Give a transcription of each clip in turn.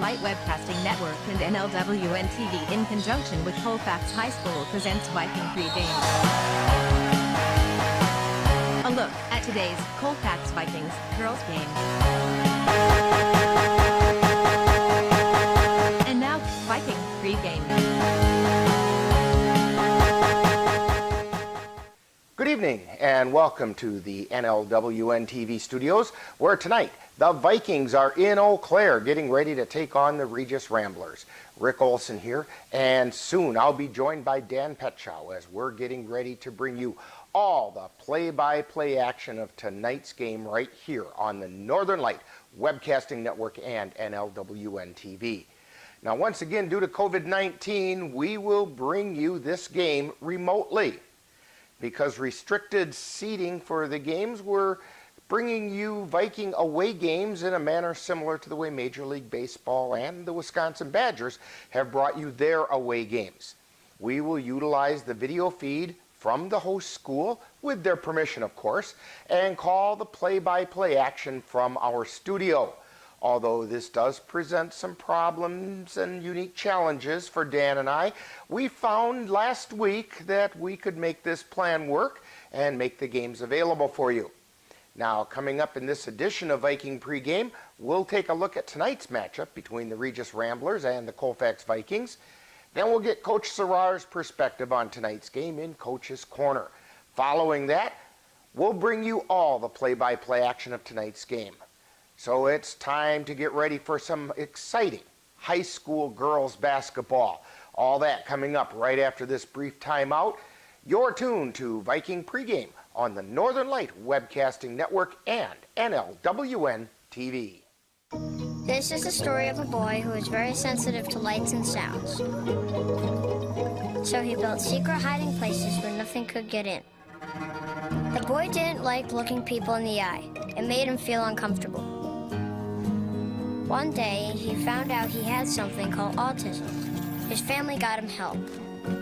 Light Webcasting Network and NLWN-TV in conjunction with Colfax High School presents Viking Pre-Game. A look at today's Colfax Vikings girls game. And now, Viking Pre-Game. Good evening and welcome to the NLWN-TV studios, where tonight the Vikings are in Eau Claire getting ready to take on the Regis Ramblers. Rick Olson here, and soon I'll be joined by Dan Petchow as we're getting ready to bring you all the play-by-play action of tonight's game right here on the Northern Light Webcasting Network and NLWN-TV. Now, once again, due to COVID-19, we will bring you this game remotely. Because restricted seating for the games, we're bringing you Viking away games in a manner similar to the way Major League Baseball and the Wisconsin Badgers have brought you their away games. We will utilize the video feed from the host school, with their permission of course, and call the play-by-play action from our studio. Although this does present some problems and unique challenges for Dan and I, we found last week that we could make this plan work and make the games available for you. Now, coming up in this edition of Viking Pregame, we'll take a look at tonight's matchup between the Regis Ramblers and the Colfax Vikings. Then we'll get Coach Sarar's perspective on tonight's game in Coach's Corner. Following that, we'll bring you all the play-by-play action of tonight's game. So it's time to get ready for some exciting high school girls basketball. All that coming up right after this brief timeout. You're tuned to Viking Pregame on the Northern Light Webcasting Network and NLWN-TV. This is the story of a boy who was very sensitive to lights and sounds. So he built secret hiding places where nothing could get in. The boy didn't like looking people in the eye. It made him feel uncomfortable. One day, he found out he had something called autism. His family got him help,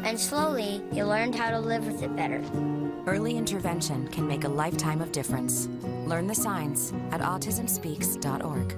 and slowly, he learned how to live with it better. Early intervention can make a lifetime of difference. Learn the signs at autismspeaks.org.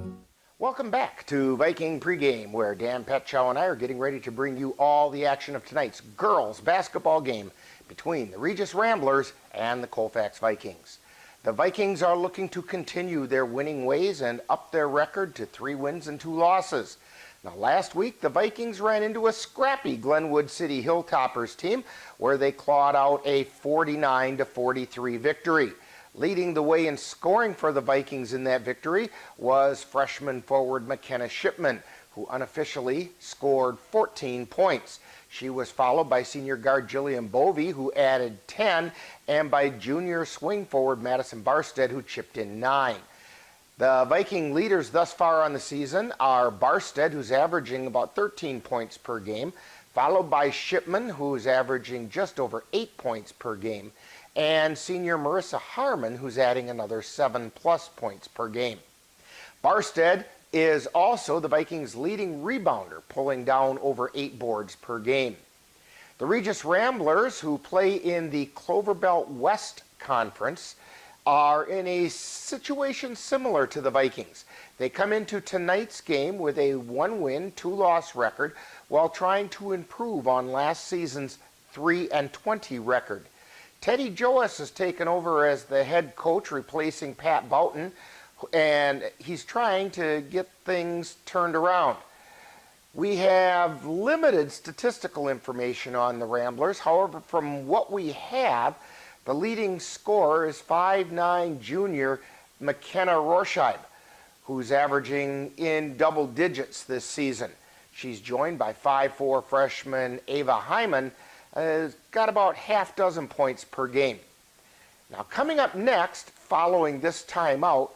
Welcome back to Viking Pregame, where Dan Petchow and I are getting ready to bring you all the action of tonight's girls basketball game between the Regis Ramblers and the Colfax Vikings. The Vikings are looking to continue their winning ways and up their record to 3 wins and 2 losses. Now, last week, the Vikings ran into a scrappy Glenwood City Hilltoppers team where they clawed out a 49-43 victory. Leading the way in scoring for the Vikings in that victory was freshman forward McKenna Shipman, who unofficially scored 14 points. She was followed by senior guard Jillian Bovey, who added 10, and by junior swing forward Madison Barstead, who chipped in 9. The Viking leaders thus far on the season are Barstead, who's averaging about 13 points per game, followed by Shipman, who's averaging just over 8 points per game, and senior Marissa Harmon, who's adding another 7+ points per game. Barstead is also the Vikings' leading rebounder, pulling down over 8 boards per game. The Regis Ramblers, who play in the Cloverbelt West Conference, are in a situation similar to the Vikings. They come into tonight's game with a 1-win, 2-loss record while trying to improve on last season's 3-20 record. Teddy Joas has taken over as the head coach, replacing Pat Boughton, and he's trying to get things turned around. We have limited statistical information on the Ramblers. However, from what we have, the leading scorer is 5'9" junior McKenna Rorscheib, who's averaging in double digits this season. She's joined by 5'4" freshman Ava Hyman, got about half dozen points per game. Now, coming up next, following this timeout,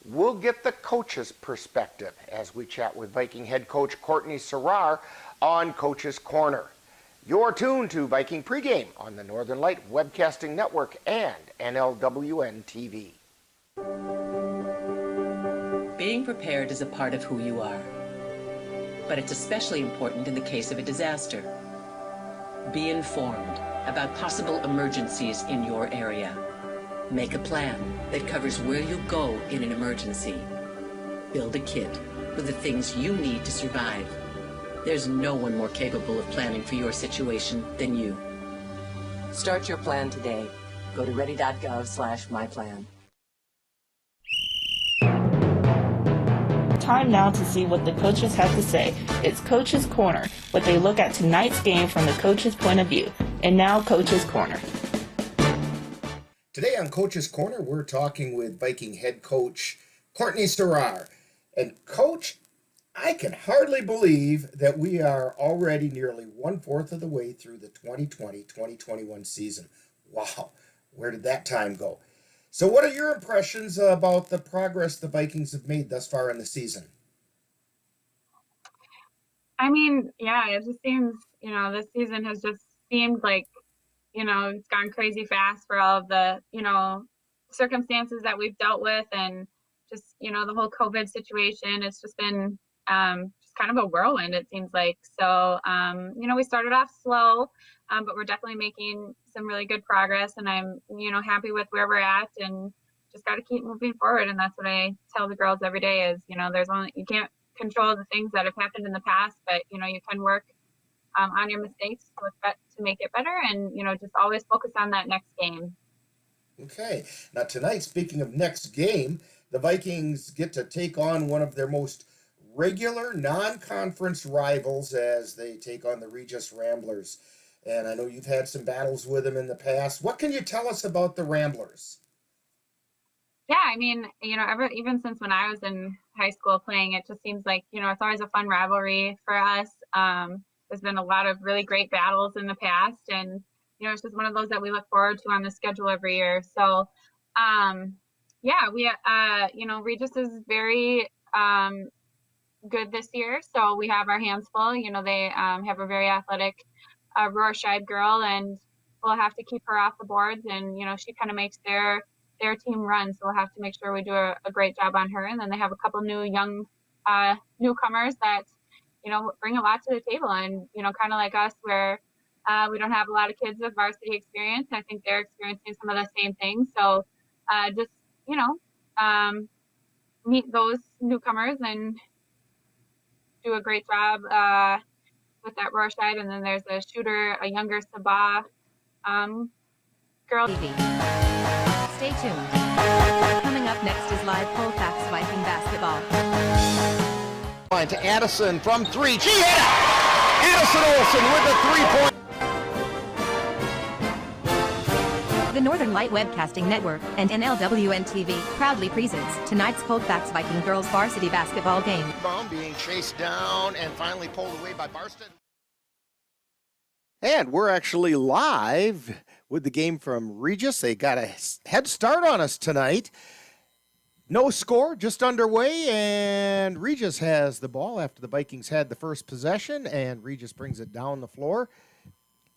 we'll get the coach's perspective as we chat with Viking head coach Courtney Sarar on Coach's Corner. You're tuned to Viking Pregame on the Northern Light Webcasting Network and NLWN-TV. Being prepared is a part of who you are, but it's especially important in the case of a disaster. Be informed about possible emergencies in your area. Make a plan that covers where you go in an emergency. build a kit with the things you need to survive. There's no one more capable of planning for your situation than you. Start your plan today. Go to ready.gov/myplan. Time now to see what the coaches have to say. It's Coach's Corner, what they look at tonight's game from the coach's point of view. And now, Coach's Corner. Today on Coach's Corner, we're talking with Viking head coach Courtney Serrar. And Coach, I can hardly believe that we are already nearly 1/4 of the way through the 2020-2021 season. Wow, where did that time go? So what are your impressions about the progress the Vikings have made thus far in the season? I mean, yeah, it just seems, this season has just seemed like, it's gone crazy fast for all of the, circumstances that we've dealt with, and just, the whole COVID situation. It's just been just kind of a whirlwind, it seems like. So, we started off slow, but we're definitely making some really good progress, and I'm, happy with where we're at, and just got to keep moving forward. And that's what I tell the girls every day is, you can't control the things that have happened in the past, but, you can work on your mistakes to make it better, and, just always focus on that next game. Okay. Now tonight, speaking of next game, the Vikings get to take on one of their most regular non-conference rivals as they take on the Regis Ramblers. And I know you've had some battles with them in the past. What can you tell us about the Ramblers? Yeah, I mean, even since when I was in high school playing, it just seems like, it's always a fun rivalry for us. There's been a lot of really great battles in the past, and, it's just one of those that we look forward to on the schedule every year. So, yeah, Regis is very good this year. So we have our hands full. They have a very athletic Rorschach girl, and we'll have to keep her off the boards. And, she kind of makes their team run. So we'll have to make sure we do a great job on her. And then they have a couple new young newcomers that, bring a lot to the table. And, kind of like us, where we don't have a lot of kids with varsity experience. I think they're experiencing some of the same things. So just, meet those newcomers and do a great job with that Rorschach. And then there's a shooter, a younger Sabah girl. TV. Stay tuned. Coming up next is live Colfax Viking basketball. To Addison from three. She hit it! Addison Olsen with the 3-point. The Northern Light Webcasting Network and NLWN-TV proudly presents tonight's Colfax Viking girls varsity basketball game. Bomb being chased down and finally pulled away by Barsted. And we're actually live with the game from Regis. They got a head start on us tonight. No score, just underway, and Regis has the ball after the Vikings had the first possession, and Regis brings it down the floor.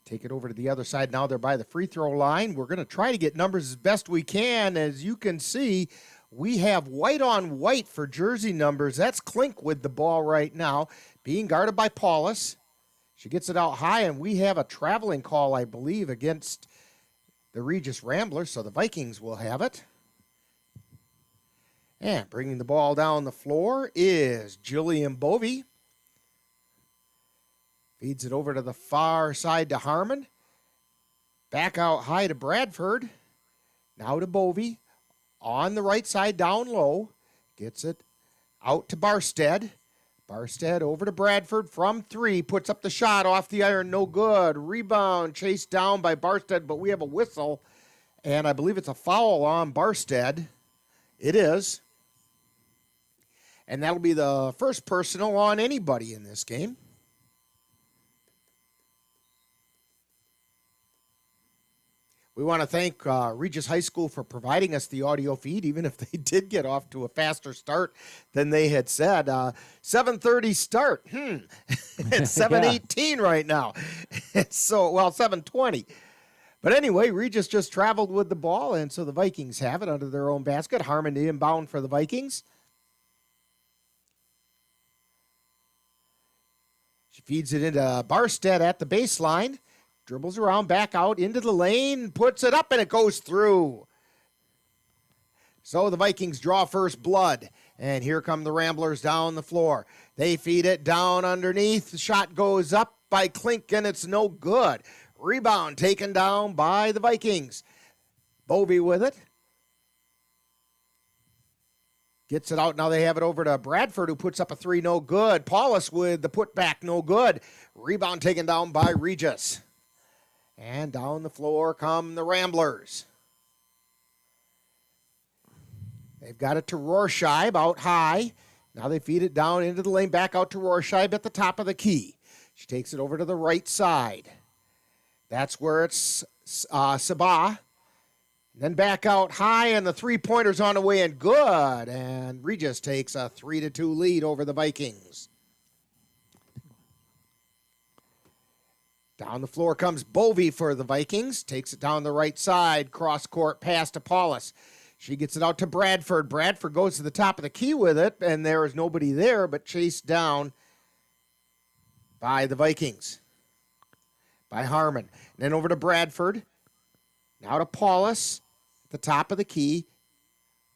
Take it over to the other side. Now they're by the free throw line. We're going to try to get numbers as best we can. As you can see, we have white on white for jersey numbers. That's Klink with the ball right now, being guarded by Paulus. She gets it out high, and we have a traveling call, I believe, against the Regis Ramblers, so the Vikings will have it. And bringing the ball down the floor is Jillian Bovey. Feeds it over to the far side to Harmon. Back out high to Bradford. Now to Bovey. On the right side down low. Gets it out to Barsted. Barsted over to Bradford from three. Puts up the shot off the iron. No good. Rebound chased down by Barsted, but we have a whistle. And I believe it's a foul on Barsted. It is. And that'll be the first personal on anybody in this game. We want to thank Regis High School for providing us the audio feed, even if they did get off to a faster start than they had said. 7:30 start. It's 7:18 right now. So, 7:20. But anyway, Regis just traveled with the ball, and so the Vikings have it under their own basket. Harmon inbound for the Vikings. She feeds it into Barsted at the baseline. Dribbles around, back out into the lane, puts it up, and it goes through. So the Vikings draw first blood. And here come the Ramblers down the floor. They feed it down underneath. The shot goes up by Klink, and it's no good. Rebound taken down by the Vikings. Bovee with it. Gets it out. Now they have it over to Bradford, who puts up a three, no good. Paulus with the putback, no good. Rebound taken down by Regis. And down the floor come the Ramblers. They've got it to Rorscheib out high. Now they feed it down into the lane, back out to Rorscheib at the top of the key. She takes it over to the right side. That's where it's Sabah. Then back out high, and the three-pointer's on the way and good. And Regis takes a 3-2 lead over the Vikings. Down the floor comes Bovee for the Vikings. Takes it down the right side, cross-court pass to Paulus. She gets it out to Bradford. Bradford goes to the top of the key with it, and there is nobody there but chased down by the Vikings, by Harmon. And then over to Bradford. Now to Paulus at the top of the key.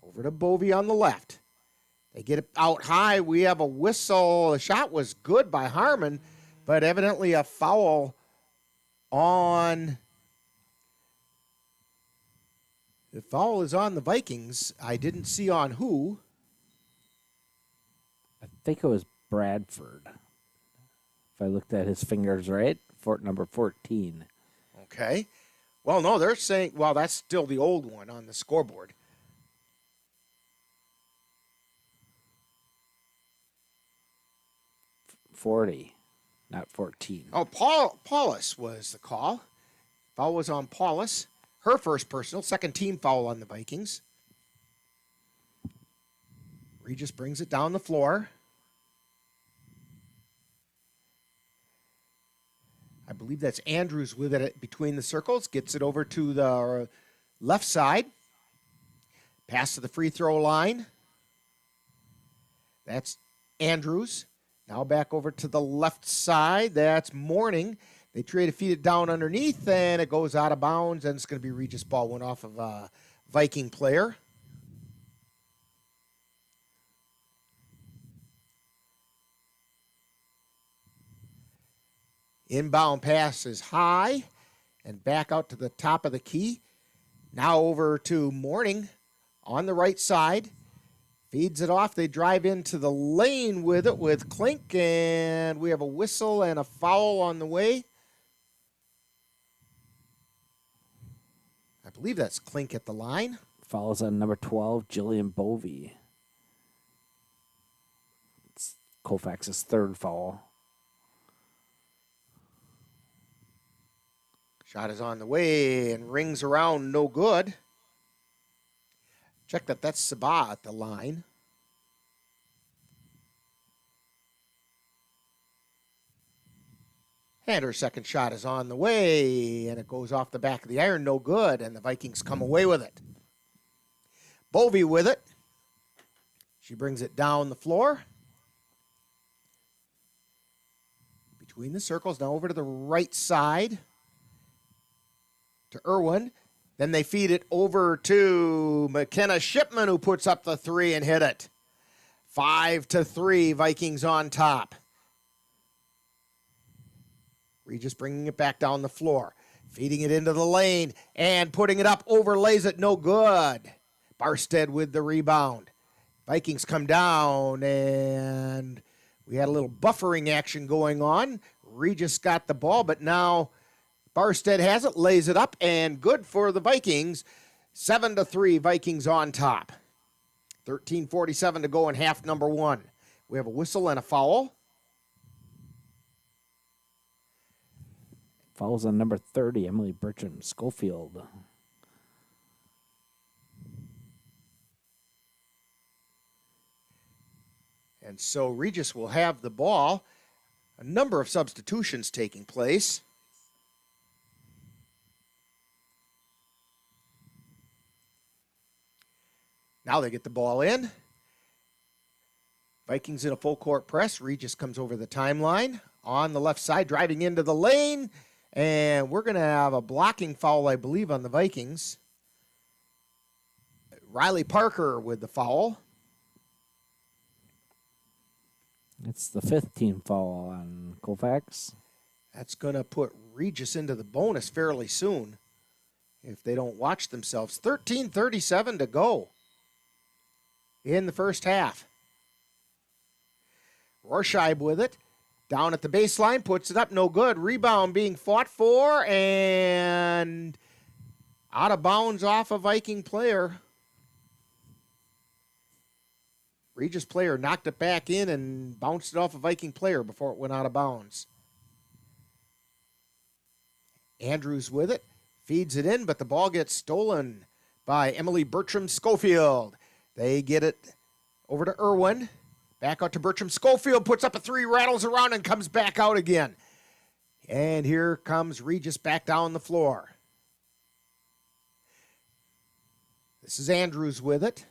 Over to Bovee on the left. They get it out high. We have a whistle. The shot was good by Harmon, but evidently a foul on... The foul is on the Vikings. I didn't see on who. I think it was Bradford. If I looked at his fingers right, number 14. Okay. Well, no, they're saying, well, that's still the old one on the scoreboard. $40, not 14. Oh, Paulus was the call. Foul was on Paulus. Her first personal, second team foul on the Vikings. Regis brings it down the floor. I believe that's Andrews with it between the circles. Gets it over to the left side. Pass to the free throw line. That's Andrews. Now back over to the left side. That's Morning. They try to feed it down underneath, and it goes out of bounds, and it's going to be Regis ball. Went off of a Viking player. Inbound pass is high, and back out to the top of the key. Now over to Morning on the right side. Feeds it off. They drive into the lane with it with Klink, and we have a whistle and a foul on the way. I believe that's Klink at the line. Fouls on number 12, Jillian Bovee. It's Colfax's third foul. Shot is on the way and rings around, no good. Check that, that's Sabah at the line. And her second shot is on the way, and it goes off the back of the iron, no good, and the Vikings come away with it. Bovee with it. She brings it down the floor. Between the circles, now over to the right side to Irwin. Then they feed it over to McKenna Shipman, who puts up the three and hit it. 5-3, Vikings on top. Regis bringing it back down the floor. Feeding it into the lane and putting it up, overlays it, no good. Barstead with the rebound. Vikings come down, and we had a little buffering action going on. Regis got the ball, but now Barstead has it, lays it up, and good for the Vikings. 7-3, Vikings on top. 13:47 to go in half number one. We have a whistle and a foul. Fouls on number 30, Emily Bertram Schofield. And so Regis will have the ball. A number of substitutions taking place. Now they get the ball in. Vikings in a full court press. Regis comes over the timeline on the left side, driving into the lane. And we're going to have a blocking foul, I believe, on the Vikings. Riley Parker with the foul. It's the 5th team foul on Colfax. That's going to put Regis into the bonus fairly soon if they don't watch themselves. 13:37 to go in the first half. Rorscheib with it. Down at the baseline, puts it up, no good. Rebound being fought for, and out of bounds off a Viking player. Regis player knocked it back in and bounced it off a Viking player before it went out of bounds. Andrews with it, feeds it in, but the ball gets stolen by Emily Bertram Schofield. They get it over to Irwin. Back out to Bertram Schofield, puts up a 3, rattles around, and comes back out again. And here comes Regis back down the floor. This is Andrews with it.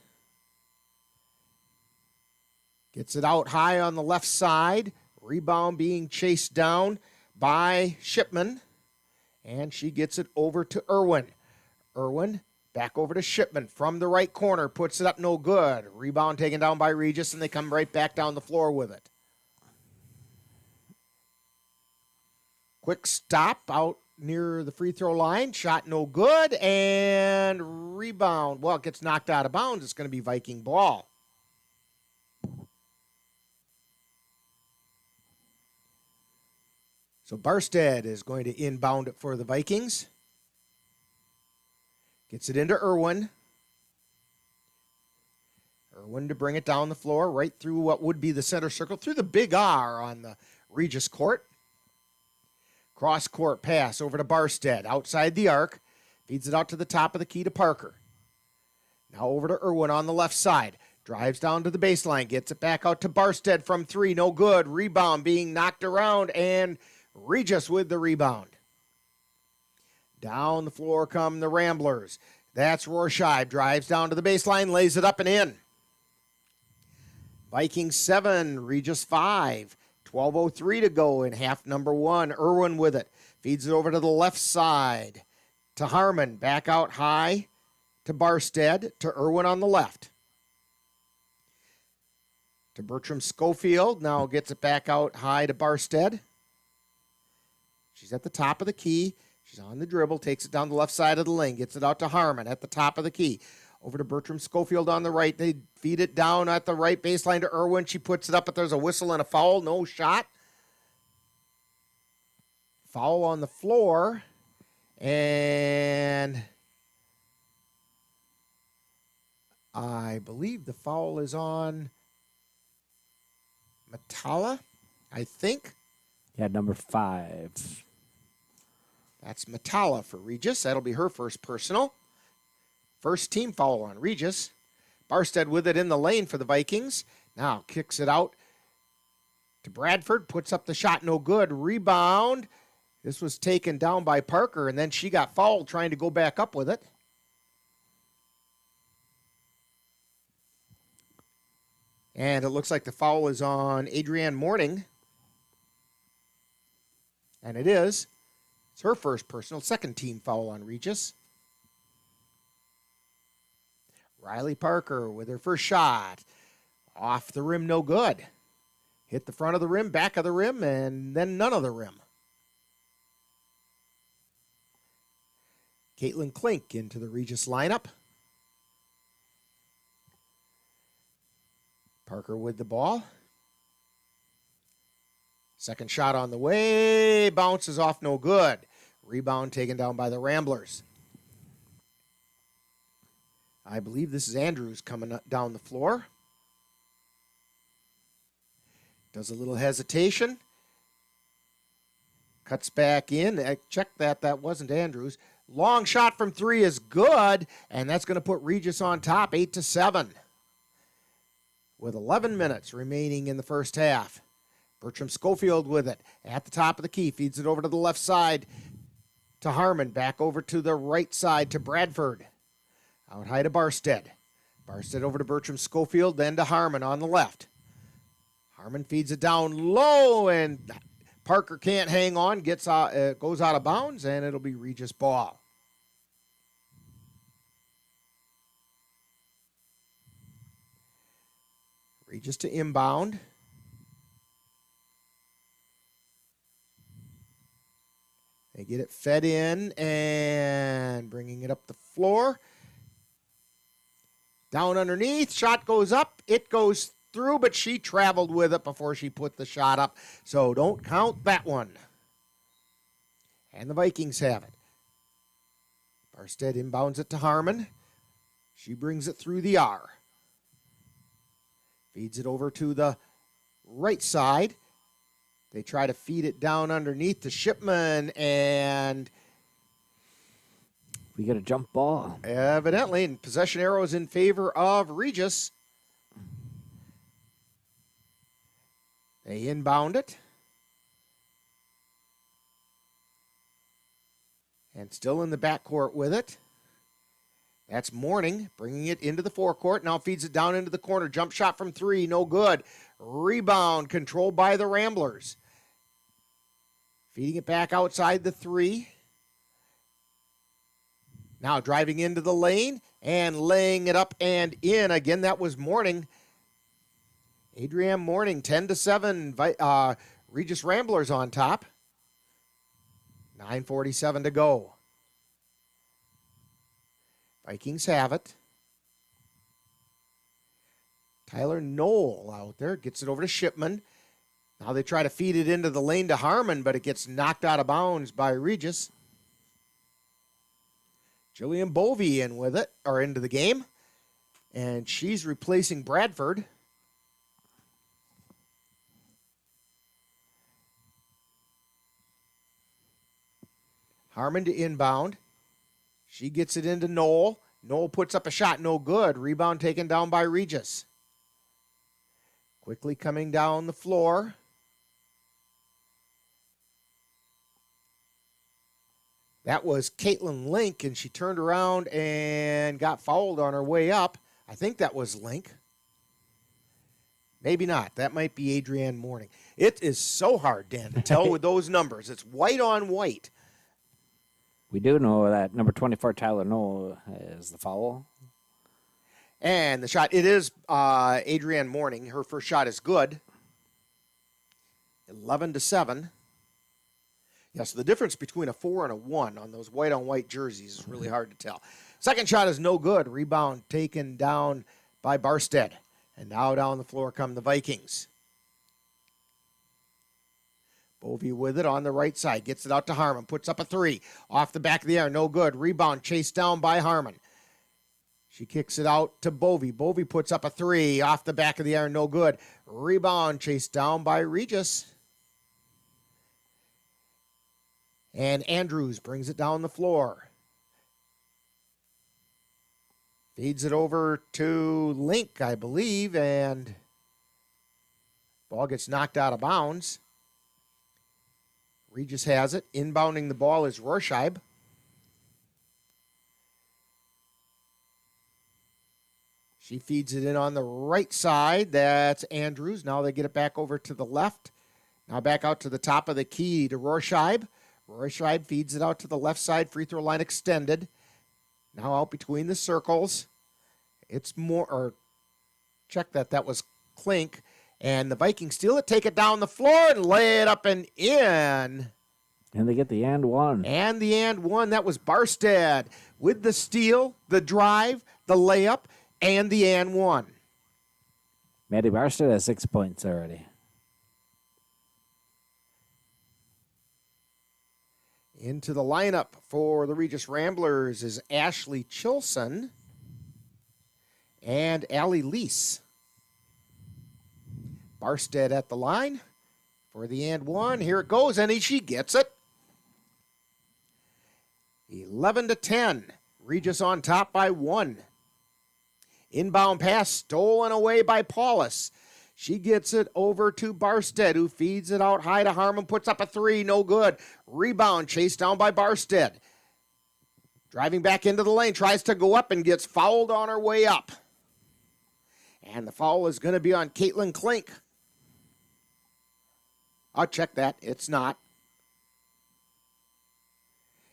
Gets it out high on the left side. Rebound being chased down by Shipman. And she gets it over to Irwin. Irwin back over to Shipman from the right corner. Puts it up, no good. Rebound taken down by Regis, and they come right back down the floor with it. Quick stop out near the free throw line. Shot no good. And rebound. Well, it gets knocked out of bounds. It's going to be Viking ball. So Barstead is going to inbound it for the Vikings. Gets it into Irwin. Irwin to bring it down the floor, right through what would be the center circle, through the big R on the Regis court. Cross-court pass over to Barstead, outside the arc. Feeds it out to the top of the key to Parker. Now over to Irwin on the left side. Drives down to the baseline, gets it back out to Barstead from 3, no good. Rebound being knocked around, and Regis with the rebound. Down the floor come the Ramblers. That's Rorscheib. Drives down to the baseline, lays it up and in. Vikings 7, Regis 5. 12:03 to go in half number 1. Irwin with it. Feeds it over to the left side to Harmon. Back out high to Barstead. To Irwin on the left. To Bertram Schofield. Now gets it back out high to Barstead. She's at the top of the key. She's on the dribble, takes it down the left side of the lane, gets it out to Harmon at the top of the key. Over to Bertram Schofield on the right. They feed it down at the right baseline to Irwin. She puts it up, but there's a whistle and a foul. No shot. Foul on the floor. And I believe the foul is on Matala, I think. Yeah, number 5. That's Matala for Regis. That'll be her first personal. First team foul on Regis. Barstead with it in the lane for the Vikings. Now kicks it out to Bradford. Puts up the shot, no good. Rebound. This was taken down by Parker, and then she got fouled trying to go back up with it. And it looks like the foul is on Adrienne Morning. And it is. It's her first personal, second team foul on Regis. Riley Parker with her first shot. Off the rim, no good. Hit the front of the rim, back of the rim, and then none of the rim. Caitlin Klink into the Regis lineup. Parker with the ball. Second shot on the way, bounces off, no good. Rebound taken down by the Ramblers. I believe this is Andrews coming down the floor. Does a little hesitation. Cuts back in. I checked that. That wasn't Andrews. Long shot from 3 is good, and that's going to put Regis on top, 8-7. With 11 minutes remaining in the first half. Bertram Schofield with it at the top of the key. Feeds it over to the left side to Harmon. Back over to the right side to Bradford. Out high to Barstead. Barstead over to Bertram Schofield, then to Harmon on the left. Harmon feeds it down low, and Parker can't hang on. Goes out of bounds, and it'll be Regis ball. Regis to inbound. They get it fed in and bringing it up the floor. Down underneath, shot goes up. It goes through, but she traveled with it before she put the shot up. So don't count that one. And the Vikings have it. Barstead inbounds it to Harmon. She brings it through the R. Feeds it over to the right side. They try to feed it down underneath to Shipman, and we get a jump ball. Evidently, and possession arrows in favor of Regis. They inbound it. And still in the backcourt with it. That's Morning, bringing it into the forecourt. Now feeds it down into the corner. Jump shot from three, no good. Rebound controlled by the Ramblers. Feeding it back outside the three. Now driving into the lane and laying it up and in. Again, that was Morning. Adrienne Morning, 10-7. Regis Ramblers on top. 9:47 to go. Vikings have it. Tyler Knoll out there. Gets it over to Shipman. Now they try to feed it into the lane to Harmon, but it gets knocked out of bounds by Regis. Jillian Bovey in with it, or into the game. And she's replacing Bradford. Harmon to inbound. She gets it into Knoll. Knoll puts up a shot, no good. Rebound taken down by Regis. Quickly coming down the floor. That was Caitlin Link, and she turned around and got fouled on her way up. I think that was Link. Maybe not. That might be Adrienne Morning. It is so hard, Dan, to tell with those numbers. It's white on white. We do know that number 24, Tyler Knoll, is the foul. And the shot, it is Adrienne Morning. Her first shot is good. 11-7. Yes, the difference between a 4 and a 1 on those white-on-white jerseys is really hard to tell. Second shot is no good. Rebound taken down by Barstead. And now down the floor come the Vikings. Bovey with it on the right side. Gets it out to Harmon. Puts up a three. Off the back of the air. No good. Rebound chased down by Harmon. She kicks it out to Bovey. Bovey puts up a three. Off the back of the air. No good. Rebound chased down by Regis. And Andrews brings it down the floor. Feeds it over to Link, I believe, and ball gets knocked out of bounds. Regis has it. Inbounding the ball is Rorscheib. She feeds it in on the right side. That's Andrews. Now they get it back over to the left. Now back out to the top of the key to Rorscheib. Rorscheib feeds it out to the left side. Free throw line extended. Now out between the circles. It's more, or check that. That was Klink. And the Vikings steal it, take it down the floor, and lay it up and in. And they get the and one. And the and one. That was Barstead with the steal, the drive, the layup, and the and one. Maddie Barstead has 6 points already. Into the lineup for the Regis Ramblers is Ashley Chilson and Allie Lease. Barstead at the line for the and one. Here it goes, and she gets it. 11-10. Regis on top by 1. Inbound pass stolen away by Paulus. She gets it over to Barstead, who feeds it out high to Harmon, puts up a three, no good. Rebound chased down by Barstead. Driving back into the lane, tries to go up and gets fouled on her way up. And the foul is going to be on Caitlin Klink. I'll check that. It's not.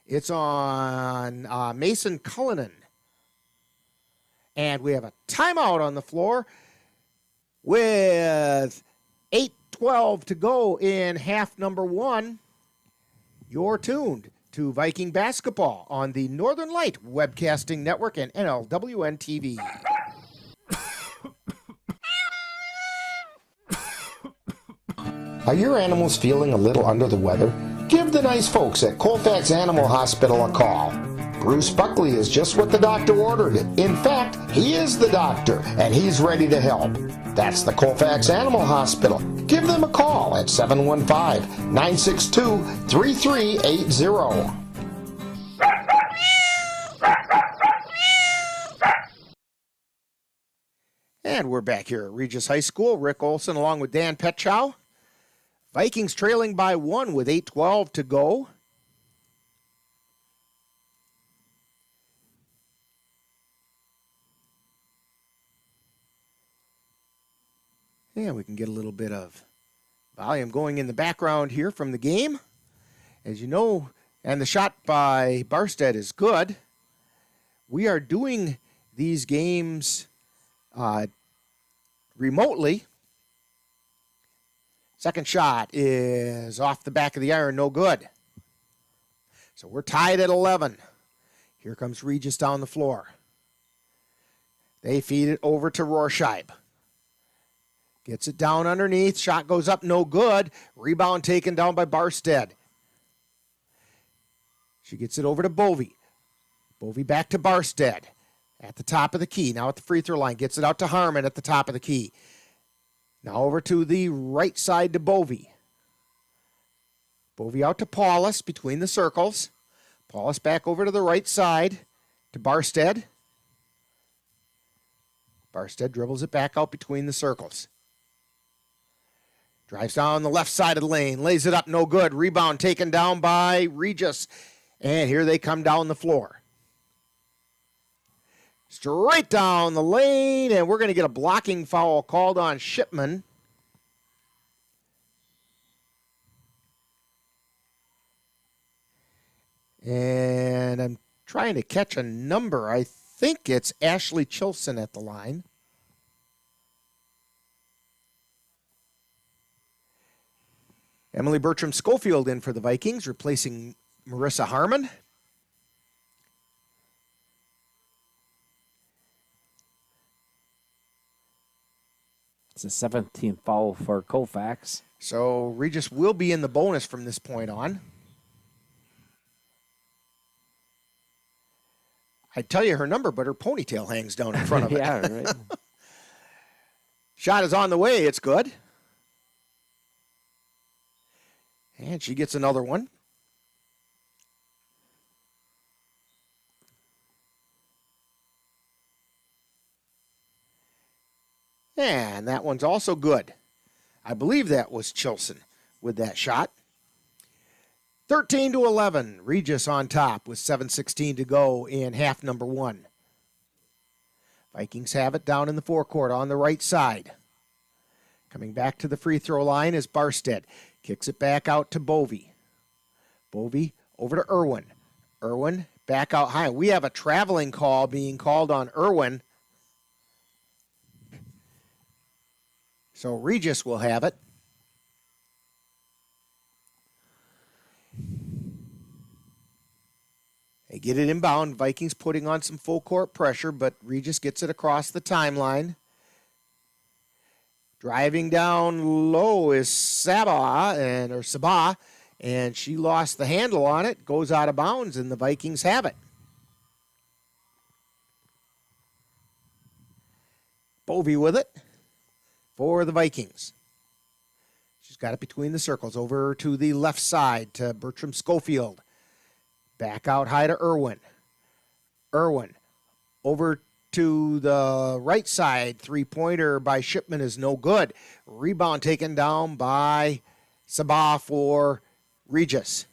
It's on Mason Cullinan. And we have a timeout on the floor. With 8:12 to go in half number one, you're tuned to Viking basketball on the Northern Light Webcasting Network and NLWN-TV. Are your animals feeling a little under the weather? Give the nice folks at Colfax Animal Hospital a call. Bruce Buckley is just what the doctor ordered. In fact, he is the doctor, and he's ready to help. That's the Colfax Animal Hospital. Give them a call at 715-962-3380. And we're back here at Regis High School. Rick Olson along with Dan Petchow. Vikings trailing by 1 with 8:12 to go. And we can get a little bit of volume going in the background here from the game. As you know, and the shot by Barstead is good. We are doing these games remotely. Second shot is off the back of the iron, no good. So we're tied at 11. Here comes Regis down the floor. They feed it over to Rorscheib. Gets it down underneath. Shot goes up, no good. Rebound taken down by Barstead. She gets it over to Bovey. Bovey back to Barstead. At the top of the key. Now at the free throw line. Gets it out to Harmon at the top of the key. Now over to the right side to Bovey. Bovey out to Paulus between the circles. Paulus back over to the right side to Barstead. Barstead dribbles it back out between the circles. Drives down the left side of the lane. Lays it up, no good. Rebound taken down by Regis. And here they come down the floor. Straight down the lane, and we're going to get a blocking foul called on Shipman. And I'm trying to catch a number. I think it's Ashley Chilson at the line. Emily Bertram-Schofield in for the Vikings, replacing Marissa Harmon. It's a 17th foul for Colfax. So Regis will be in the bonus from this point on. I'd tell you her number, but her ponytail hangs down in front of it. Yeah, right. Shot is on the way. It's good. And she gets another one. And that one's also good. I believe that was Chilson with that shot. 13-11. Regis on top with 7:16 to go in half number one. Vikings have it down in the forecourt on the right side. Coming back to the free throw line is Barstead. Kicks it back out to Bovey. Bovey over to Irwin. Irwin back out high. We have a traveling call being called on Irwin. So Regis will have it. They get it inbound. Vikings putting on some full court pressure, but Regis gets it across the timeline. Driving down low is Sabah, and she lost the handle on it, goes out of bounds, and the Vikings have it. Bovey with it for the Vikings. She's got it between the circles, over to the left side to Bertram-Schofield. Back out high to Irwin. Irwin over to the right side. Three-pointer by Shipman is no good. Rebound taken down by Sabah for Regis.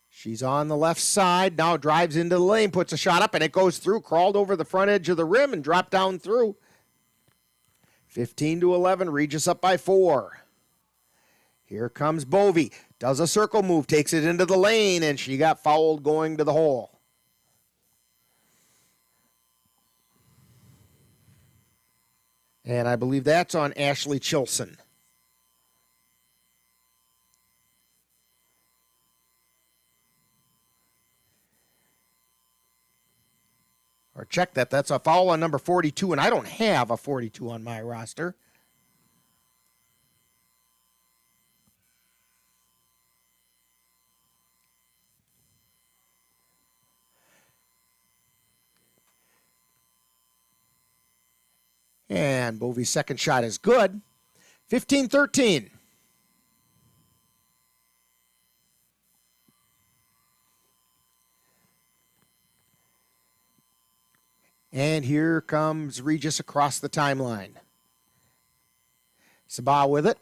She's on the left side. Now drives into the lane, puts a shot up, and it goes through. Crawled over the front edge of the rim and dropped down through. 15-11. Regis up by 4. Here comes Bovey. Does a circle move, takes it into the lane, and she got fouled going to the hole. And I believe that's on Ashley Chilson. Or check that. That's a foul on number 42, and I don't have a 42 on my roster. And Bovey's second shot is good. 15-13. And here comes Regis across the timeline. Sabah with it.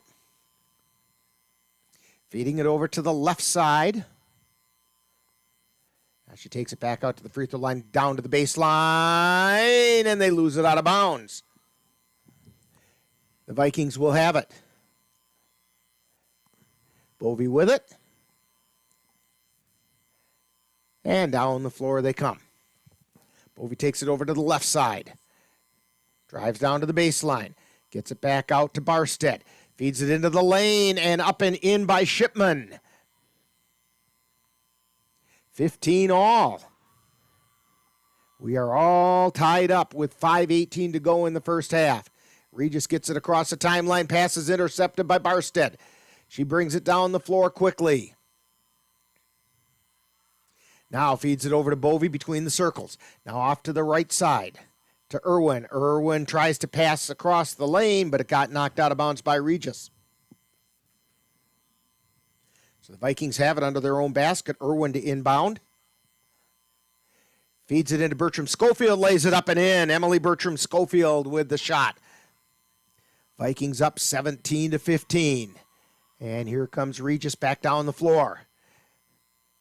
Feeding it over to the left side. Now she takes it back out to the free throw line, down to the baseline, and they lose it out of bounds. The Vikings will have it. Bovey with it. And down the floor they come. Bovey takes it over to the left side. Drives down to the baseline. Gets it back out to Barstead. Feeds it into the lane and up and in by Shipman. 15 all. We are all tied up with 5:18 to go in the first half. Regis gets it across the timeline. Pass is intercepted by Barstead. She brings it down the floor quickly. Now feeds it over to Bovey between the circles. Now off to the right side to Irwin. Irwin tries to pass across the lane, but it got knocked out of bounds by Regis. So the Vikings have it under their own basket. Irwin to inbound. Feeds it into Bertram Schofield, lays it up and in. Emily Bertram Schofield with the shot. Vikings up 17-15. And here comes Regis back down the floor.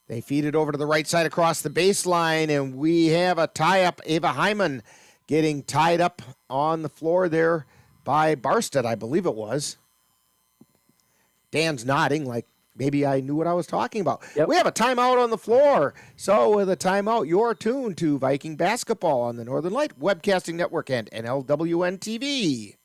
They feed it over to the right side across the baseline, and we have a tie-up. Ava Hyman getting tied up on the floor there by Barstead, I believe it was. Dan's nodding like maybe I knew what I was talking about. Yep. We have a timeout on the floor. So with a timeout, you're tuned to Viking basketball on the Northern Light Webcasting Network and NLWN-TV.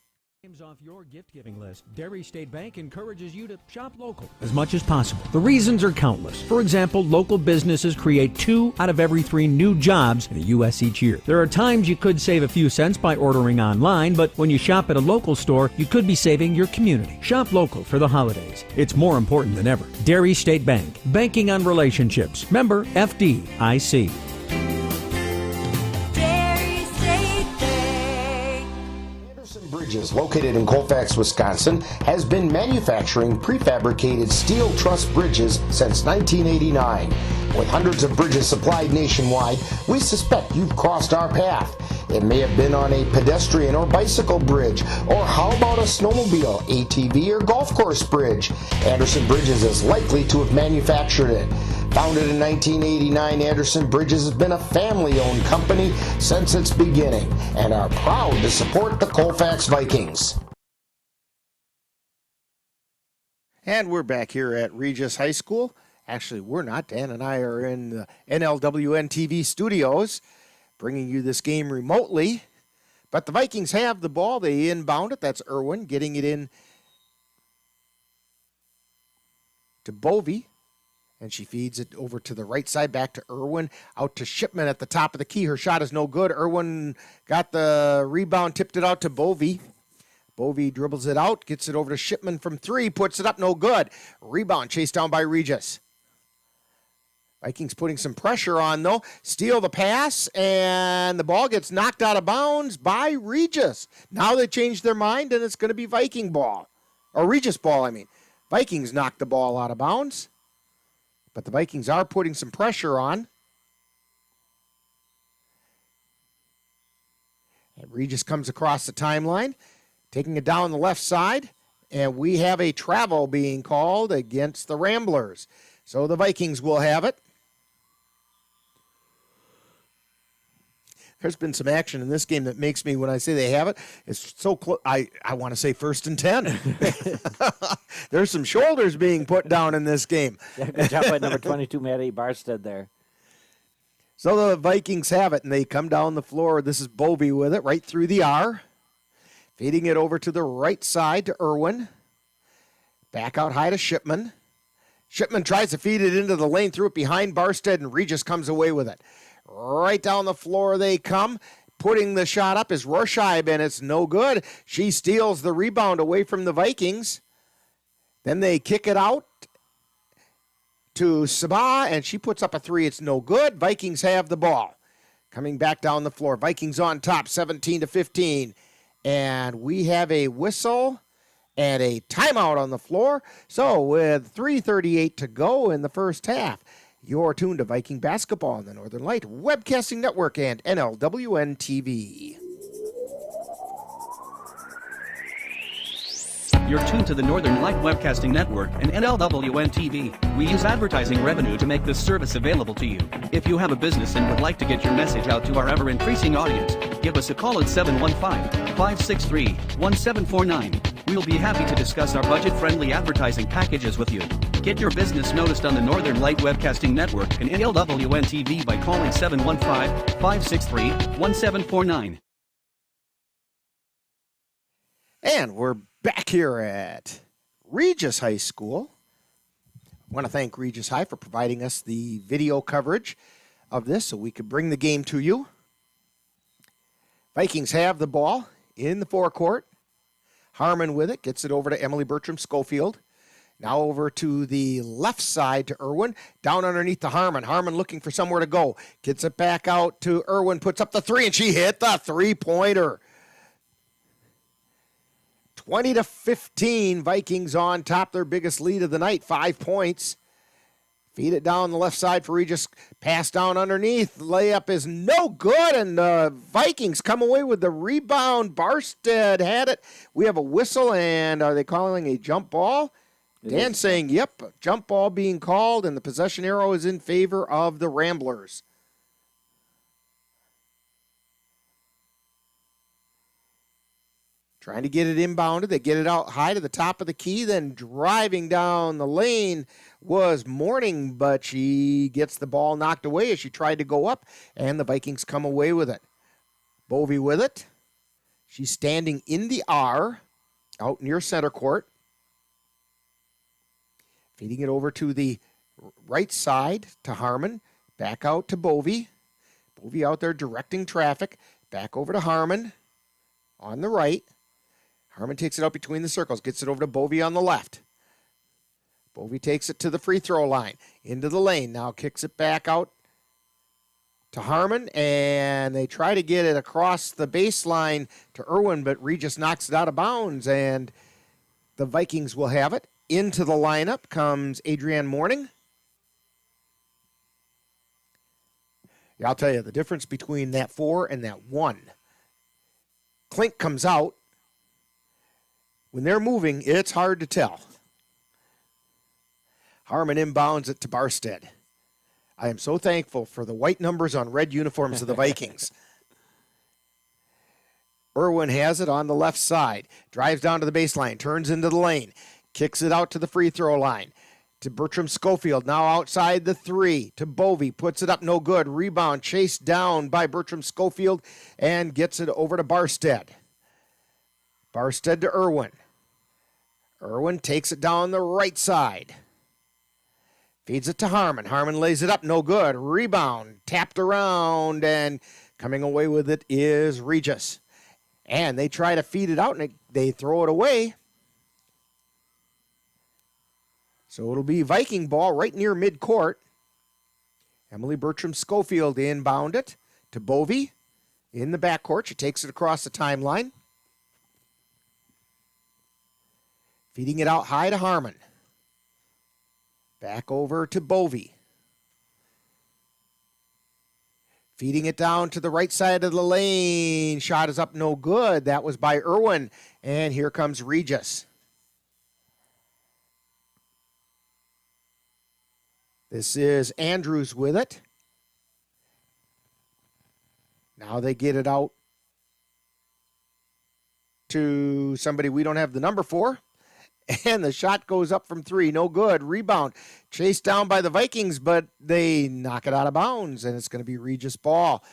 Off your gift-giving list, Dairy State Bank encourages you to shop local as much as possible. The reasons are countless. For example, local businesses create 2 out of every 3 new jobs in the U.S. each year. There are times you could save a few cents by ordering online, but when you shop at a local store, you could be saving your community. Shop local for the holidays. It's more important than ever. Dairy State Bank. Banking on relationships. Member FDIC. Bridges, located in Colfax, Wisconsin, has been manufacturing prefabricated steel truss bridges since 1989. With hundreds of bridges supplied nationwide, we suspect you've crossed our path. It may have been on a pedestrian or bicycle bridge, or how about a snowmobile, ATV, or golf course bridge? Anderson Bridges is likely to have manufactured it. Founded in 1989, Anderson Bridges has been a family-owned company since its beginning and are proud to support the Colfax Vikings. And we're back here at Regis High School. Actually, we're not. Dan and I are in the NLWN-TV studios bringing you this game remotely. But the Vikings have the ball. They inbound it. That's Irwin getting it in to Bovey. And she feeds it over to the right side, back to Irwin, out to Shipman at the top of the key. Her shot is no good. Irwin got the rebound, tipped it out to Bovey. Bovey dribbles it out, gets it over to Shipman from 3, puts it up, no good. Rebound chased down by Regis. Vikings putting some pressure on, though. Steal the pass, and the ball gets knocked out of bounds by Regis. Now they changed their mind, and it's going to be Viking ball. Or Regis ball, I mean. Vikings knocked the ball out of bounds. But the Vikings are putting some pressure on. And Regis comes across the timeline, taking it down the left side. And we have a travel being called against the Ramblers. So the Vikings will have it. There's been some action in this game that makes me, when I say they have it, it's so close. I want to say 1st and 10. There's some shoulders being put down in this game. Yeah, good job by number 22, Maddie Barstead there. So the Vikings have it, and they come down the floor. This is Bovey with it, right through the R. Feeding it over to the right side to Irwin. Back out high to Shipman. Shipman tries to feed it into the lane, threw it behind Barstead, and Regis comes away with it. Right down the floor they come. Putting the shot up is Rorscheib, and it's no good. She steals the rebound away from the Vikings. Then they kick it out to Sabah, and she puts up a three. It's no good. Vikings have the ball. Coming back down the floor. Vikings on top, 17-15. And we have a whistle and a timeout on the floor. So with 3:38 to go in the first half, you're tuned to Viking basketball on the Northern Light Webcasting Network and NLWN-TV. You're tuned to the Northern Light Webcasting Network and NLWN-TV. We use advertising revenue to make this service available to you. If you have a business and would like to get your message out to our ever-increasing audience, give us a call at 715-563-1749. We'll be happy to discuss our budget-friendly advertising packages with you. Get your business noticed on the Northern Light Webcasting Network and NLWN-TV by calling 715-563-1749. And we're back here at Regis High School. I want to thank Regis High for providing us the video coverage of this so we could bring the game to you. Vikings have the ball in the forecourt. Harmon with it, gets it over to Emily Bertram Schofield. Now over to the left side to Irwin. Down underneath to Harmon. Harmon looking for somewhere to go. Gets it back out to Irwin, puts up the three, and she hit the three-pointer. 20-15, Vikings on top, their biggest lead of the night, 5 points. Feed it down the left side for Regis. Pass down underneath. Layup is no good, and the Vikings come away with the rebound. Barstead had it. We have a whistle, and are they calling a jump ball? Dan saying, yep, jump ball being called, and the possession arrow is in favor of the Ramblers. Trying to get it inbounded. They get it out high to the top of the key. Then driving down the lane was Morning, but she gets the ball knocked away as she tried to go up, and the Vikings come away with it. Bovey with it. She's standing in the R out near center court. Feeding it over to the right side to Harmon. Back out to Bovey. Bovey out there directing traffic. Back over to Harmon on the right. Harmon takes it out between the circles, gets it over to Bovey on the left. Bovey takes it to the free throw line, into the lane, now kicks it back out to Harmon, and they try to get it across the baseline to Irwin, but Regis knocks it out of bounds, and the Vikings will have it. Into the lineup comes Adrienne Morning. Yeah, I'll tell you, the difference between that 4 and that 1. Klink comes out. When they're moving, it's hard to tell. Harmon inbounds it to Barstead. I am so thankful for the white numbers on red uniforms of the Vikings. Irwin has it on the left side. Drives down to the baseline. Turns into the lane. Kicks it out to the free throw line. To Bertram Schofield. Now outside the three. To Bovey. Puts it up no good. Rebound chased down by Bertram Schofield. And gets it over to Barstead. Barstead to Irwin. Irwin takes it down the right side. Feeds it to Harmon. Harmon lays it up. No good. Rebound. Tapped around. And coming away with it is Regis. And they try to feed it out, and they throw it away. So it'll be Viking ball right near midcourt. Emily Bertram Schofield inbound it to Bovey in the backcourt. She takes it across the timeline. Feeding it out high to Harmon. Back over to Bovey. Feeding it down to the right side of the lane. Shot is up, no good. That was by Irwin. And here comes Regis. This is Andrews with it. Now they get it out to somebody we don't have the number for. And the shot goes up from three. No good. Rebound. Chased down by the Vikings, but they knock it out of bounds, and it's going to be Regis ball.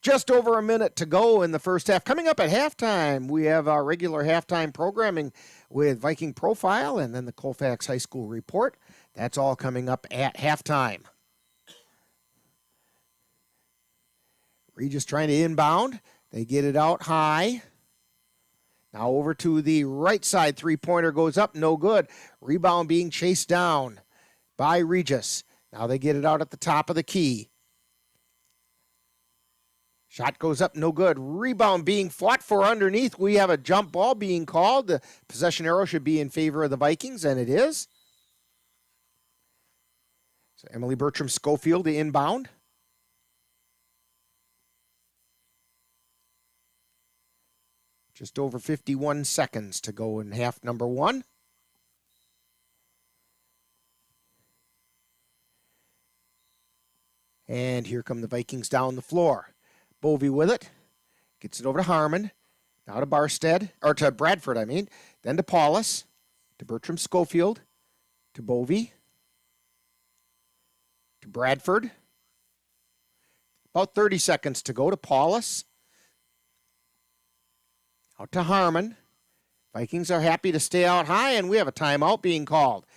Just over a minute to go in the first half. Coming up at halftime, we have our regular halftime programming with Viking Profile and then the Colfax High School Report. That's all coming up at halftime. Regis trying to inbound. They get it out high. Now over to the right side. Three-pointer goes up. No good. Rebound being chased down by Regis. Now they get it out at the top of the key. Shot goes up. No good. Rebound being fought for underneath. We have a jump ball being called. The possession arrow should be in favor of the Vikings, and it is. So Emily Bertram Schofield to inbound. Just over 51 seconds to go in half number one. And here come the Vikings down the floor. Bovey with it. Gets it over to Harmon. Now to Barstead, or to Bradford, I mean. Then to Paulus. To Bertram Schofield. To Bovey. To Bradford. About 30 seconds to go to Paulus. Out to Harmon. Vikings are happy to stay out high, and we have a timeout being called.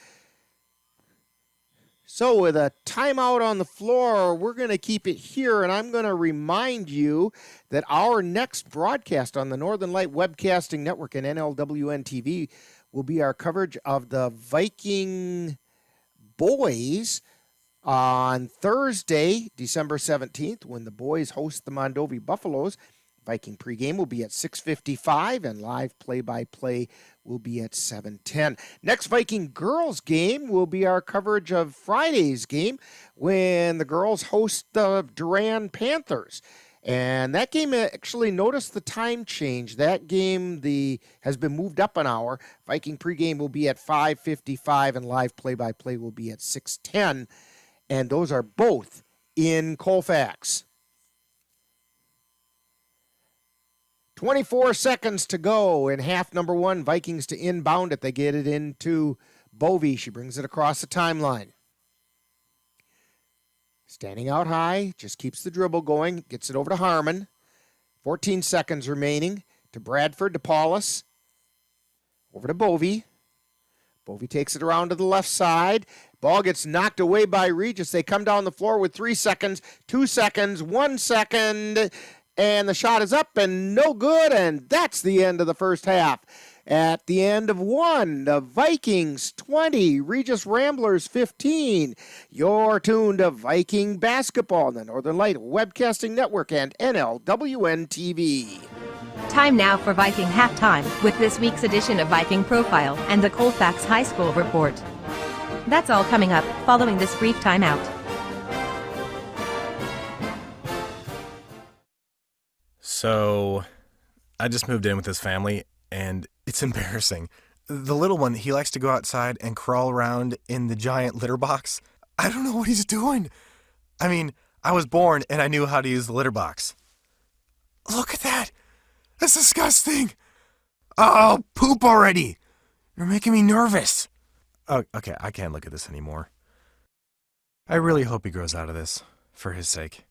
So with a timeout on the floor, we're going to keep it here, and I'm going to remind you that our next broadcast on the Northern Light Webcasting Network and NLWN-TV will be our coverage of the Viking boys on Thursday, December 17th, when the boys host the Mondovi Buffaloes. Viking pregame will be at 6:55, and live play-by-play will be at 7:10. Next Viking girls game will be our coverage of Friday's game when the girls host the Durand Panthers. And that game, actually, notice the time change. That game has been moved up an hour. Viking pregame will be at 5:55, and live play-by-play will be at 6:10. And those are both in Colfax. 24 seconds to go in half number one. Vikings to inbound it. They get it into Bovey. She brings it across the timeline. Standing out high, just keeps the dribble going. Gets it over to Harmon. 14 seconds remaining. To Bradford, to Paulus. Over to Bovey. Bovey takes it around to the left side. Ball gets knocked away by Regis. They come down the floor with 3 seconds, 2 seconds, 1 second. And the shot is up and no good, and that's the end of the first half. At the end of one, the Vikings 20, Regis Ramblers 15. You're tuned to Viking basketball on the Northern Light Webcasting Network and NLWN-TV. Time now for Viking halftime with this week's edition of Viking Profile and the Colfax High School Report. That's all coming up following this brief timeout. So, I just moved in with this family, and it's embarrassing. The little one, he likes to go outside and crawl around in the giant litter box. I don't know what he's doing. I mean, I was born and I knew how to use the litter box. Look at that. That's disgusting. Oh, poop already. You're making me nervous. Oh, okay, I can't look at this anymore. I really hope he grows out of this, for his sake.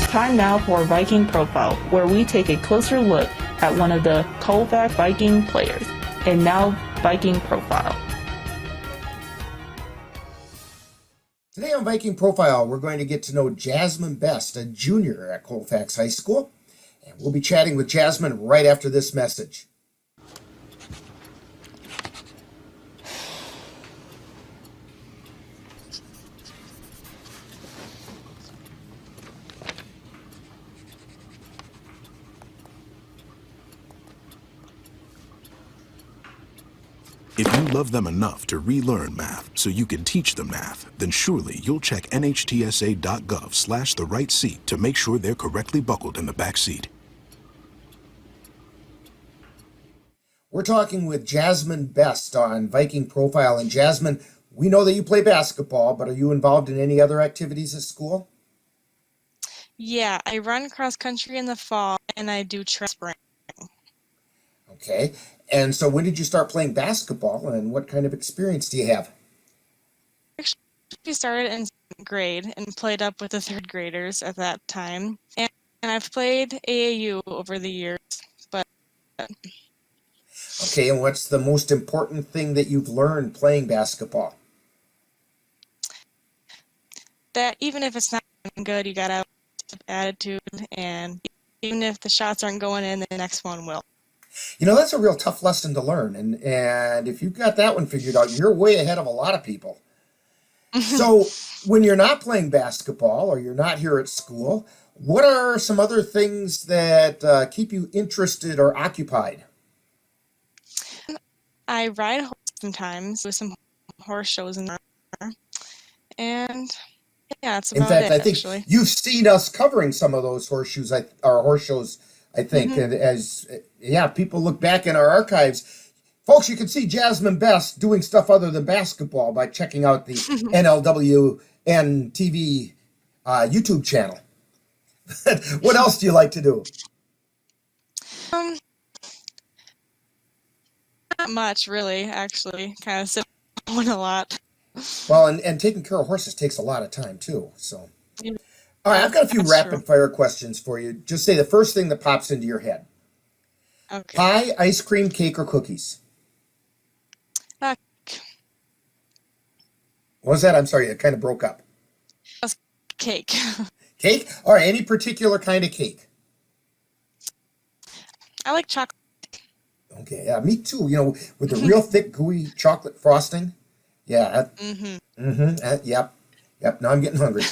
Time now for Viking Profile, where we take a closer look at one of the Colfax Viking players. And now, Viking Profile. Today on Viking Profile, we're going to get to know Jasmine Best, a junior at Colfax High School. And we'll be chatting with Jasmine right after this message. If you love them enough to relearn math so you can teach them math, then surely you'll check nhtsa.gov/the-right-seat to make sure they're correctly buckled in the back seat. We're talking with Jasmine Best on Viking Profile. And Jasmine, we know that you play basketball, but are you involved in any other activities at school? Yeah, I run cross country in the fall and I do track spring. Okay. And so when did you start playing basketball, and what kind of experience do you have? We started in second grade and played up with the third graders at that time. And I've played AAU over the years, but... Okay, and what's the most important thing that you've learned playing basketball? That even if it's not good, you got to have attitude, and even if the shots aren't going in, the next one will. You know, that's a real tough lesson to learn, and if you've got that one figured out, you're way ahead of a lot of people. So when you're not playing basketball or you're not here at school, what are some other things that keep you interested or occupied? I ride a horse sometimes with some horse shows in there, and yeah, that's about In fact, it, I think actually. you've seen us covering some of those horse shows, I think, and as people look back in our archives, folks, you can see Jasmine Best doing stuff other than basketball by checking out the NLWN-TV YouTube channel. What else do you like to do? Not much, really, actually. Kind of sit on a lot. Well, and taking care of horses takes a lot of time, too. So, Yeah, all right, I've got a few that's rapid-fire questions for you. Just say the first thing that pops into your head. Okay. Pie, ice cream, cake, or cookies? Uh, What was that? I'm sorry, it kind of broke up. Cake. Cake? All right, any particular kind of cake? I like chocolate. Okay, yeah, me too. You know, with the real thick, gooey chocolate frosting. Yeah. Yep. Now I'm getting hungry.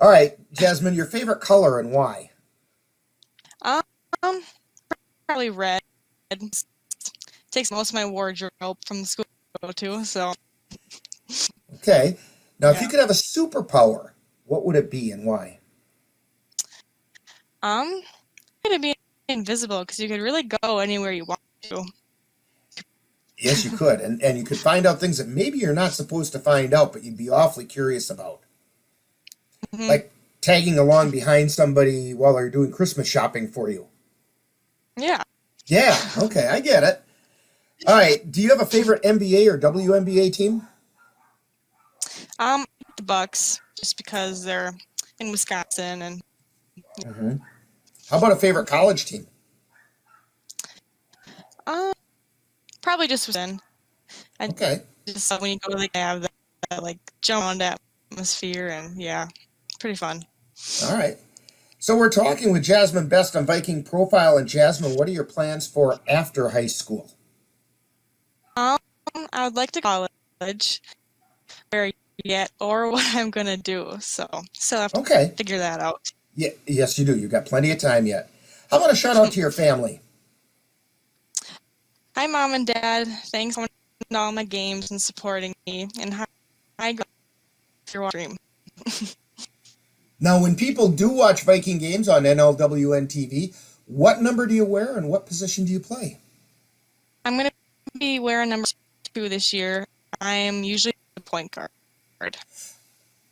All right, Jasmine, your favorite color and why? Probably red. Takes most of my wardrobe from the school I go to, so. Okay. Now, if you could have a superpower, what would it be and why? It'd be invisible because you could really go anywhere you want to. Yes, you could. And you could find out things that maybe you're not supposed to find out, but you'd be awfully curious about. Like tagging along behind somebody while they're doing Christmas shopping for you. Yeah. Yeah, okay, I get it. All right, do you have a favorite NBA or WNBA team? The Bucks, just because they're in Wisconsin and. How about a favorite college team? Probably just Wisconsin. Okay. Just when you go, like, have that like jump on atmosphere, and yeah, pretty fun. All right. So we're talking with Jasmine Best on Viking Profile. And Jasmine, what are your plans for after high school? I would like to college, where yet, or what I'm gonna do. So still have to figure that out. Yeah, yes, you do. You've got plenty of time yet. How about a shout out to your family? Hi, Mom and Dad. Thanks for all my games and supporting me. And hi, your dream. Now, when people do watch Viking games on NLWN-TV, what number do you wear and what position do you play? I'm going to be wearing number 2 this year. I am usually the point guard.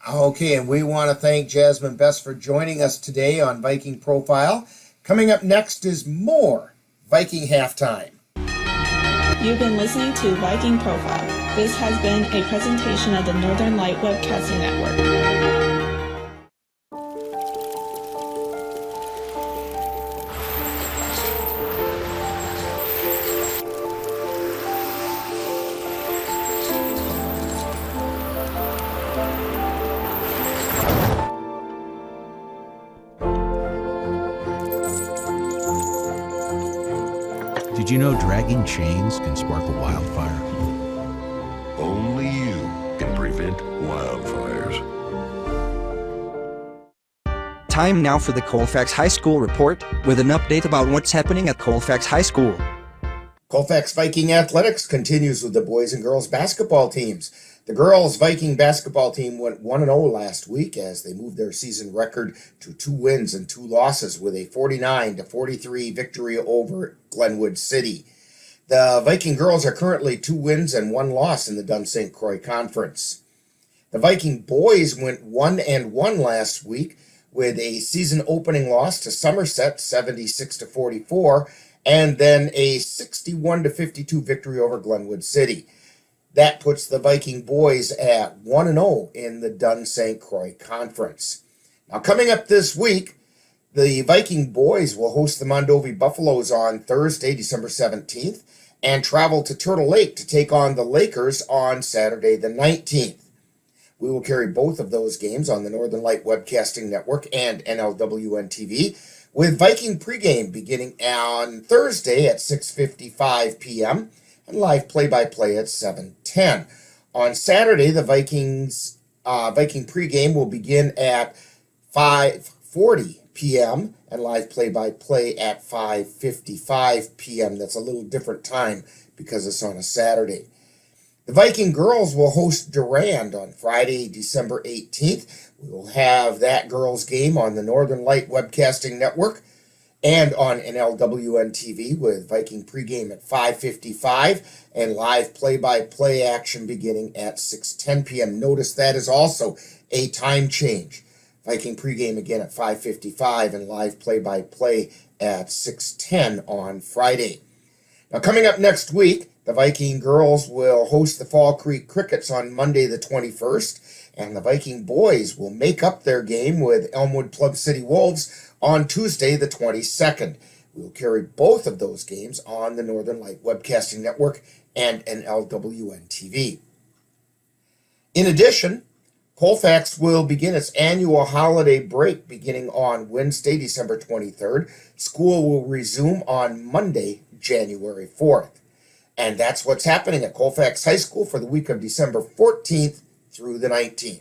Okay, and we want to thank Jasmine Best for joining us today on Viking Profile. Coming up next is more Viking Halftime. You've been listening to Viking Profile. This has been a presentation of the Northern Light Webcasting Network. Did you know dragging chains can spark a wildfire? Only you can prevent wildfires. Time now for the Colfax High School report with an update about what's happening at Colfax High School. Colfax Viking Athletics continues with the boys and girls basketball teams. The girls Viking basketball team went 1-0 last week as they moved their season record to 2 wins and 2 losses with a 49-43 victory over Glenwood City. The Viking girls are currently 2 wins and 1 loss in the Dunn St. Croix Conference. The Viking boys went 1-1 last week with a season opening loss to Somerset 76-44 and then a 61-52 victory over Glenwood City. That puts the Viking boys at 1-0 in the Dunn-St. Croix Conference. Now, coming up this week, the Viking boys will host the Mondovi Buffaloes on Thursday, December 17th, and travel to Turtle Lake to take on the Lakers on Saturday the 19th. We will carry both of those games on the Northern Light Webcasting Network and NLWN-TV, with Viking pregame beginning on Thursday at 6:55 p.m. and live play-by-play at 7:10. On Saturday, the Viking pregame will begin at 5:40 p.m. and live play-by-play at 5:55 p.m. That's a little different time because it's on a Saturday. The Viking girls will host Durand on Friday, December 18th. We will have that girls game on the Northern Light Webcasting Network and on NLWN-TV with Viking pregame at 5:55 and live play-by-play action beginning at 6:10 p.m. Notice that is also a time change. Viking pregame again at 5:55 and live play-by-play at 6:10 on Friday. Now, coming up next week, the Viking girls will host the Fall Creek Crickets on Monday the 21st, and the Viking boys will make up their game with Elmwood Plug City Wolves on Tuesday the 22nd. We will carry both of those games on the Northern Light Webcasting Network and NLWN-TV. In addition, Colfax will begin its annual holiday break beginning on Wednesday, December 23rd. School will resume on Monday, January 4th. And that's what's happening at Colfax High School for the week of December 14th through the 19th.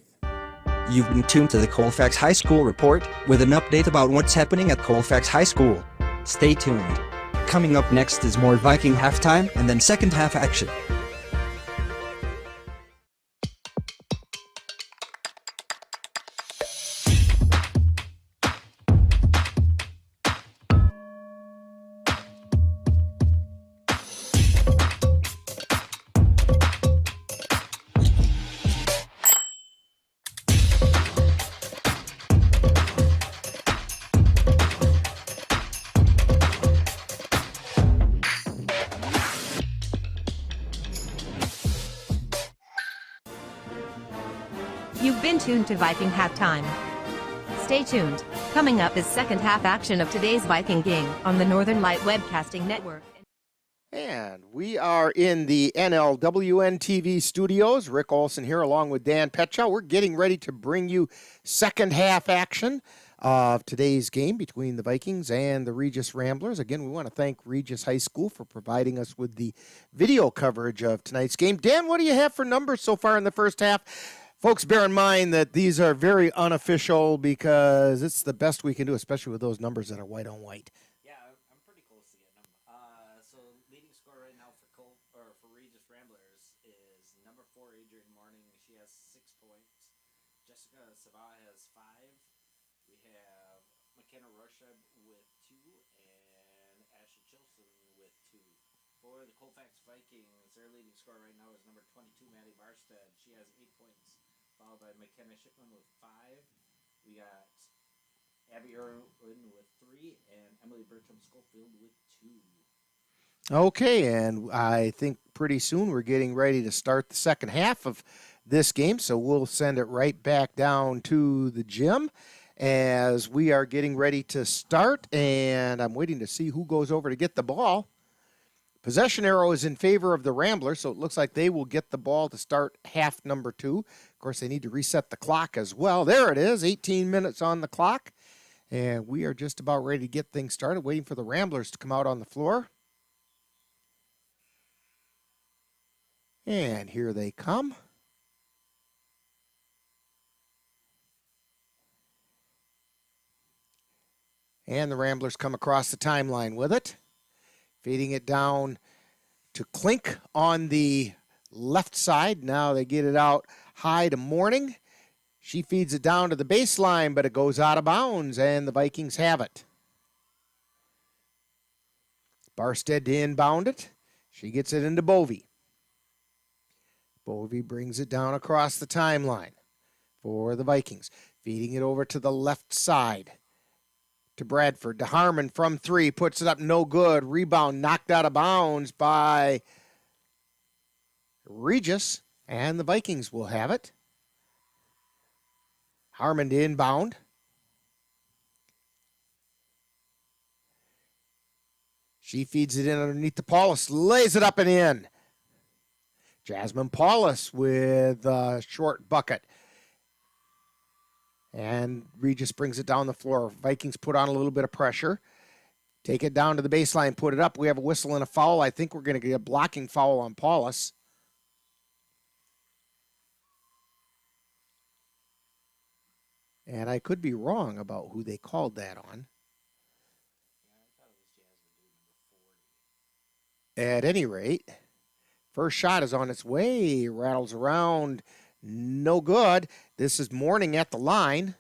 You've been tuned to the Colfax High School Report with an update about what's happening at Colfax High School. Stay tuned. Coming up next is more Viking halftime and then second half action. You've been tuned to Viking Halftime. Stay tuned. Coming up is second half action of today's Viking game on the Northern Light Webcasting Network. And we are in the NLWN-TV studios. Rick Olson here along with Dan Petchow. We're getting ready to bring you second half action of today's game between the Vikings and the Regis Ramblers. Again, we want to thank Regis High School for providing us with the video coverage of tonight's game. Dan, what do you have for numbers so far in the first half? Folks, bear in mind that these are very unofficial because it's the best we can do, especially with those numbers that are white on white. Yeah, I'm pretty close to getting them. So leading score right now for Regis Ramblers is number 4, Adrian Morning. She has 6 points. Jessica Sabah has 5. We have McKenna Rorschach with 2 and Ashley Chilson with 2. For the Colfax Vikings, their leading scorer right now is number 22, Maddie Barstead. She has 8 points, followed by McKenna Shipman with 5. We got Abby Irwin with 3 and Emily Bertram Schofield with 2. Okay, and I think pretty soon we're getting ready to start the second half of this game, so we'll send it right back down to the gym as we are getting ready to start, and I'm waiting to see who goes over to get the ball. Possession arrow is in favor of the Ramblers, so it looks like they will get the ball to start half number 2. Of course, they need to reset the clock as well. There it is, 18 minutes on the clock. And we are just about ready to get things started, waiting for the Ramblers to come out on the floor. And here they come. And the Ramblers come across the timeline with it. Feeding it down to Klink on the left side. Now they get it out high to Morning. She feeds it down to the baseline, but it goes out of bounds, and the Vikings have it. Barstead to inbound it. She gets it into Bovey. Bovey brings it down across the timeline for the Vikings. Feeding it over to the left side. to Bradford. To Harmon from 3, puts it up, no good. Rebound knocked out of bounds by Regis, and the Vikings will have it. Harmon to inbound. She feeds it in underneath to Paulus, lays it up and in. Jasmine Paulus with a short bucket. And Regis brings it down the floor. Vikings put on a little bit of pressure. Take it down to the baseline, put it up. We have a whistle and a foul. I think we're going to get a blocking foul on Paulus. And I could be wrong about who they called that on. At any rate, first shot is on its way, rattles around, no good. This is Morning at the line.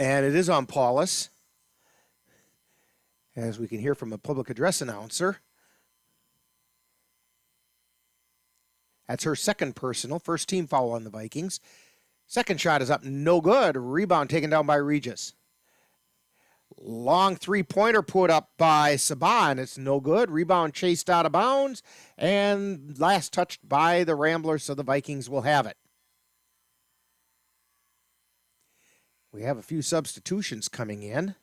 And it is on Paulus, as we can hear from a public address announcer. That's her second personal, first team foul on the Vikings. Second shot is up, no good. Rebound taken down by Regis. Long three-pointer put up by Sabah, and it's no good. Rebound chased out of bounds, and last touched by the Ramblers, so the Vikings will have it. We have a few substitutions coming in.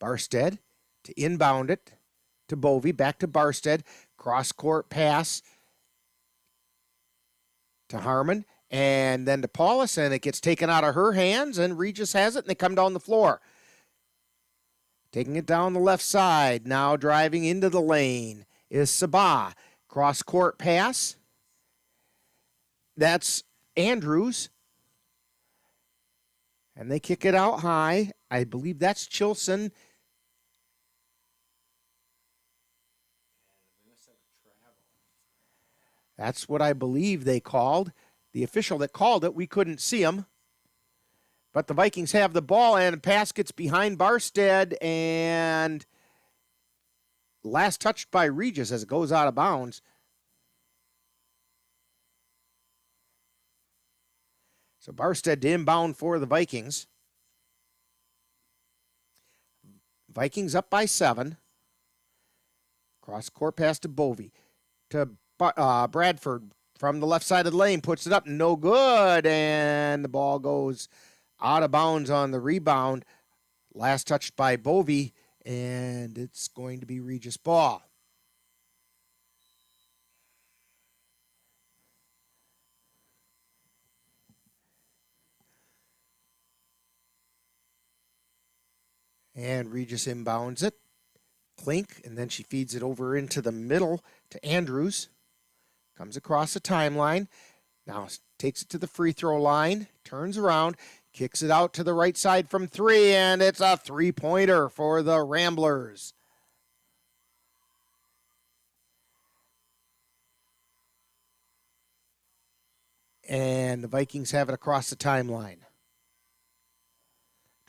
Barstead to inbound it to Bovey, back to Barstead, cross-court pass to Harmon, and then to Paulus, and it gets taken out of her hands, and Regis has it, and they come down the floor. Taking it down the left side, now driving into the lane is Sabah. Cross-court pass. That's Andrews. And they kick it out high. I believe that's Chilson. That's what I believe they called. The official that called it, we couldn't see him. But the Vikings have the ball, and pass gets behind Barstead, and last touched by Regis as it goes out of bounds. So Barstead to inbound for the Vikings. Vikings up by 7. Cross-court pass to Bovey. To Bradford from the left side of the lane, puts it up, no good, and the ball goes out of bounds on the rebound. Last touched by Bovey, and it's going to be Regis ball. And Regis inbounds it. Clink, and then she feeds it over into the middle to Andrews. Comes across the timeline. Now takes it to the free throw line. Turns around. Kicks it out to the right side from 3, and it's a three-pointer for the Ramblers. And the Vikings have it across the timeline.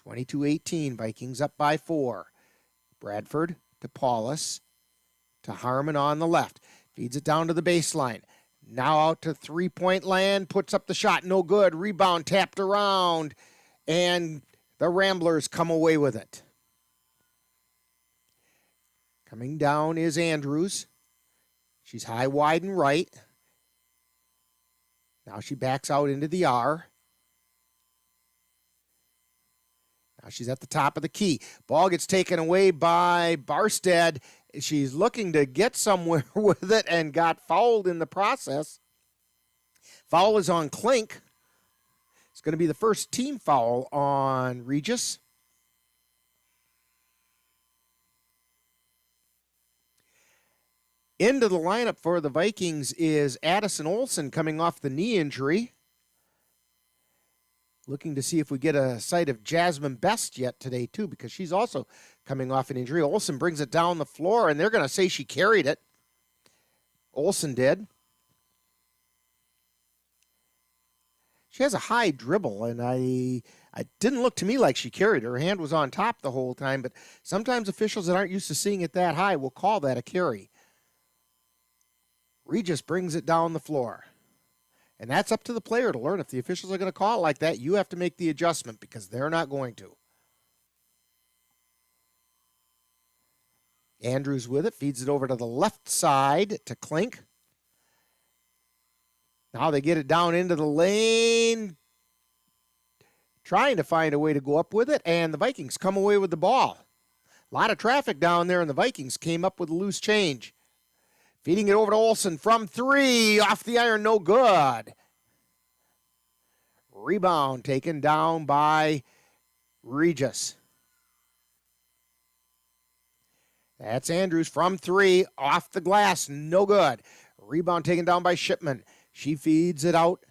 22-18, Vikings up by 4. Bradford to Paulus, to Harmon on the left. Feeds it down to the baseline. Now out to three-point land, puts up the shot, no good. Rebound tapped around, and the Ramblers come away with it. Coming down is Andrews. She's high, wide, and right. Now she backs out into the R. Now she's at the top of the key. Ball gets taken away by Barstead. She's looking to get somewhere with it and got fouled in the process. Foul is on Clink. It's going to be the first team foul on Regis. Into the lineup for the Vikings is Addison Olsen coming off the knee injury. Looking to see if we get a sight of Jasmine Best yet today, too, because she's also coming off an injury. Olsen brings it down the floor, and they're going to say she carried it. Olsen did. She has a high dribble, and It didn't look to me like she carried her. Her hand was on top the whole time, but sometimes officials that aren't used to seeing it that high will call that a carry. Regis brings it down the floor. And that's up to the player to learn. If the officials are going to call it like that, you have to make the adjustment because they're not going to. Andrews with it, feeds it over to the left side to Klink. Now they get it down into the lane, trying to find a way to go up with it, and the Vikings come away with the ball. A lot of traffic down there, and the Vikings came up with a loose change. Feeding it over to Olsen from 3, off the iron, no good. Rebound taken down by Regis. That's Andrews from 3, off the glass, no good. Rebound taken down by Shipman. She feeds it out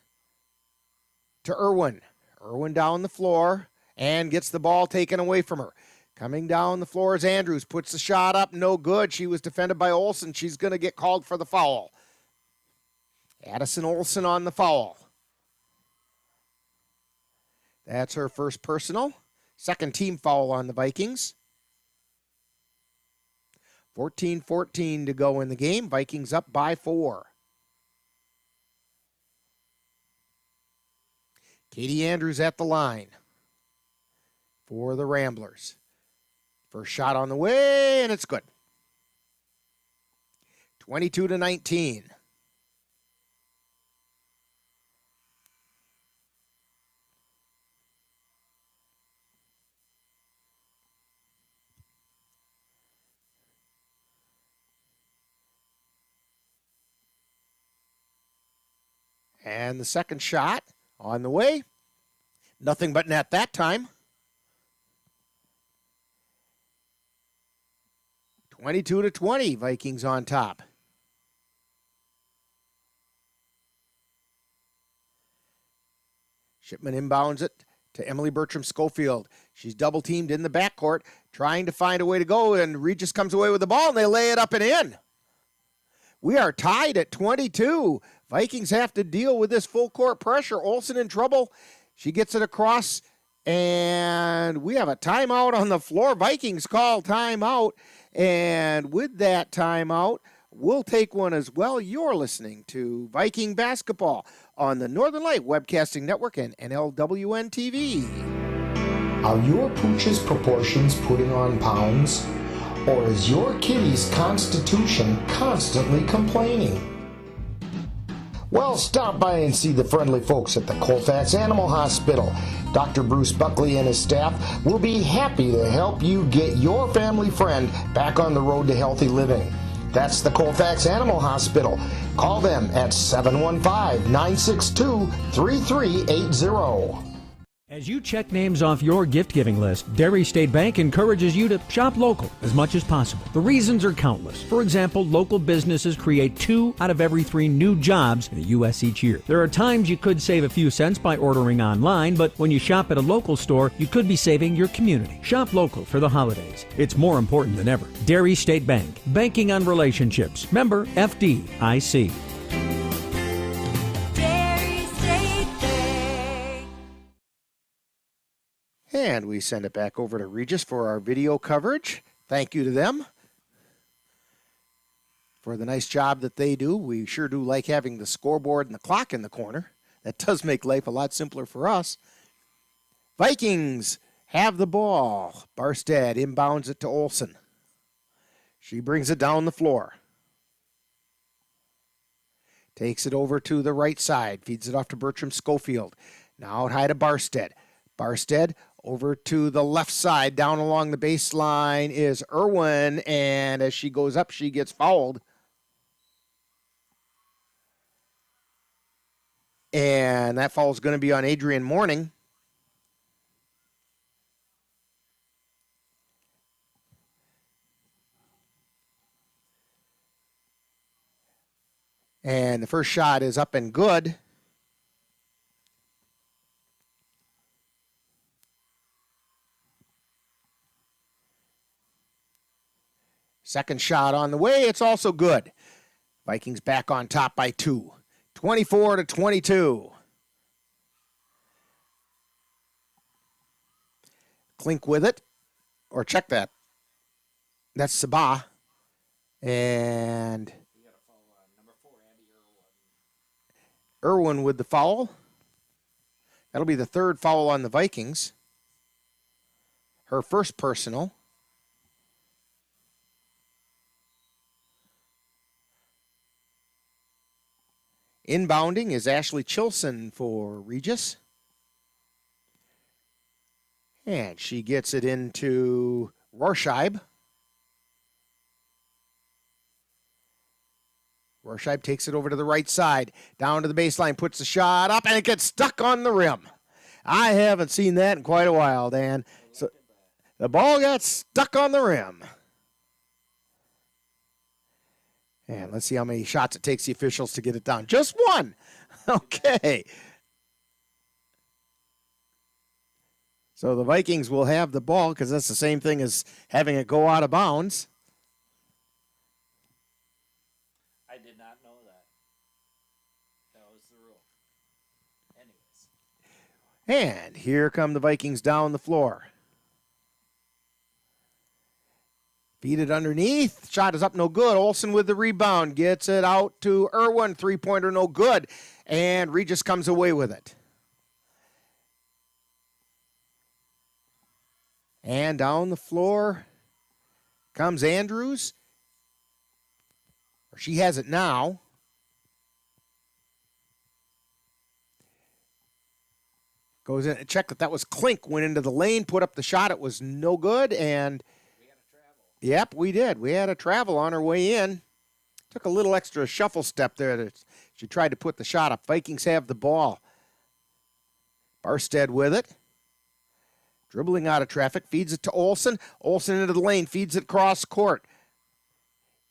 to Irwin. Irwin down the floor and gets the ball taken away from her. Coming down the floor is Andrews. Puts the shot up, no good. She was defended by Olsen. She's going to get called for the foul. Addison Olsen on the foul. That's her first personal. Second team foul on the Vikings. 14-14 to go in the game. Vikings up by 4. Katie Andrews at the line for the Ramblers. First shot on the way, and it's good. 22-19. And the second shot on the way. Nothing but net that time. 22-20, Vikings on top. Shipman inbounds it to Emily Bertram-Schofield. She's double-teamed in the backcourt, trying to find a way to go, and Regis comes away with the ball, and they lay it up and in. We are tied at 22. Vikings have to deal with this full-court pressure. Olsen in trouble. She gets it across, and we have a timeout on the floor. Vikings call timeout, and with that timeout, we'll take one as well. You're listening to Viking Basketball on the Northern Light Webcasting Network and NLWN-TV. Are your pooch's proportions putting on pounds? Or is your kitty's constitution constantly complaining? Well, stop by and see the friendly folks at the Colfax Animal Hospital. Dr. Bruce Buckley and his staff will be happy to help you get your family friend back on the road to healthy living. That's the Colfax Animal Hospital. Call them at 715-962-3380. As you check names off your gift-giving list, Derry State Bank encourages you to shop local as much as possible. The reasons are countless. For example, local businesses create 2 out of every 3 new jobs in the U.S. each year. There are times you could save a few cents by ordering online, but when you shop at a local store, you could be saving your community. Shop local for the holidays. It's more important than ever. Derry State Bank. Banking on relationships. Member FDIC. And we send it back over to Regis for our video coverage. Thank you to them for the nice job that they do. We sure do like having the scoreboard and the clock in the corner. That does make life a lot simpler for us. Vikings have the ball. Barstead inbounds it to Olsen. She brings it down the floor. Takes it over to the right side. Feeds it off to Bertram-Schofield. Now out high to Barstead. Barstead over to the left side. Down along the baseline is Irwin. And as she goes up, she gets fouled. And that foul is going to be on Adrian Morning. And the first shot is up and good. Second shot on the way. It's also good. Vikings back on top by 2. 24-22. Klink with it. Or check that. That's Sabah. And Irwin with the foul. That'll be the third foul on the Vikings. Her first personal. Inbounding is Ashley Chilson for Regis. And she gets it into Rorscheib. Rorscheib takes it over to the right side, down to the baseline, puts the shot up, and it gets stuck on the rim. I haven't seen that in quite a while, Dan. So the ball got stuck on the rim. And let's see how many shots it takes the officials to get it down. Just one. Okay. So the Vikings will have the ball because that's the same thing as having it go out of bounds. I did not know that. That was the rule. Anyways. And here come the Vikings down the floor. Feed it underneath. Shot is up, no good. Olsen with the rebound. Gets it out to Irwin. Three-pointer, no good. And Regis comes away with it. And down the floor comes Andrews. She has it now. Goes in and check that was Klink. Went into the lane, put up the shot. It was no good. And yep, we did. We had a travel on her way in. Took a little extra shuffle step there. She tried to put the shot up. Vikings have the ball. Barstead with it. Dribbling out of traffic. Feeds it to Olsen. Olsen into the lane. Feeds it cross court.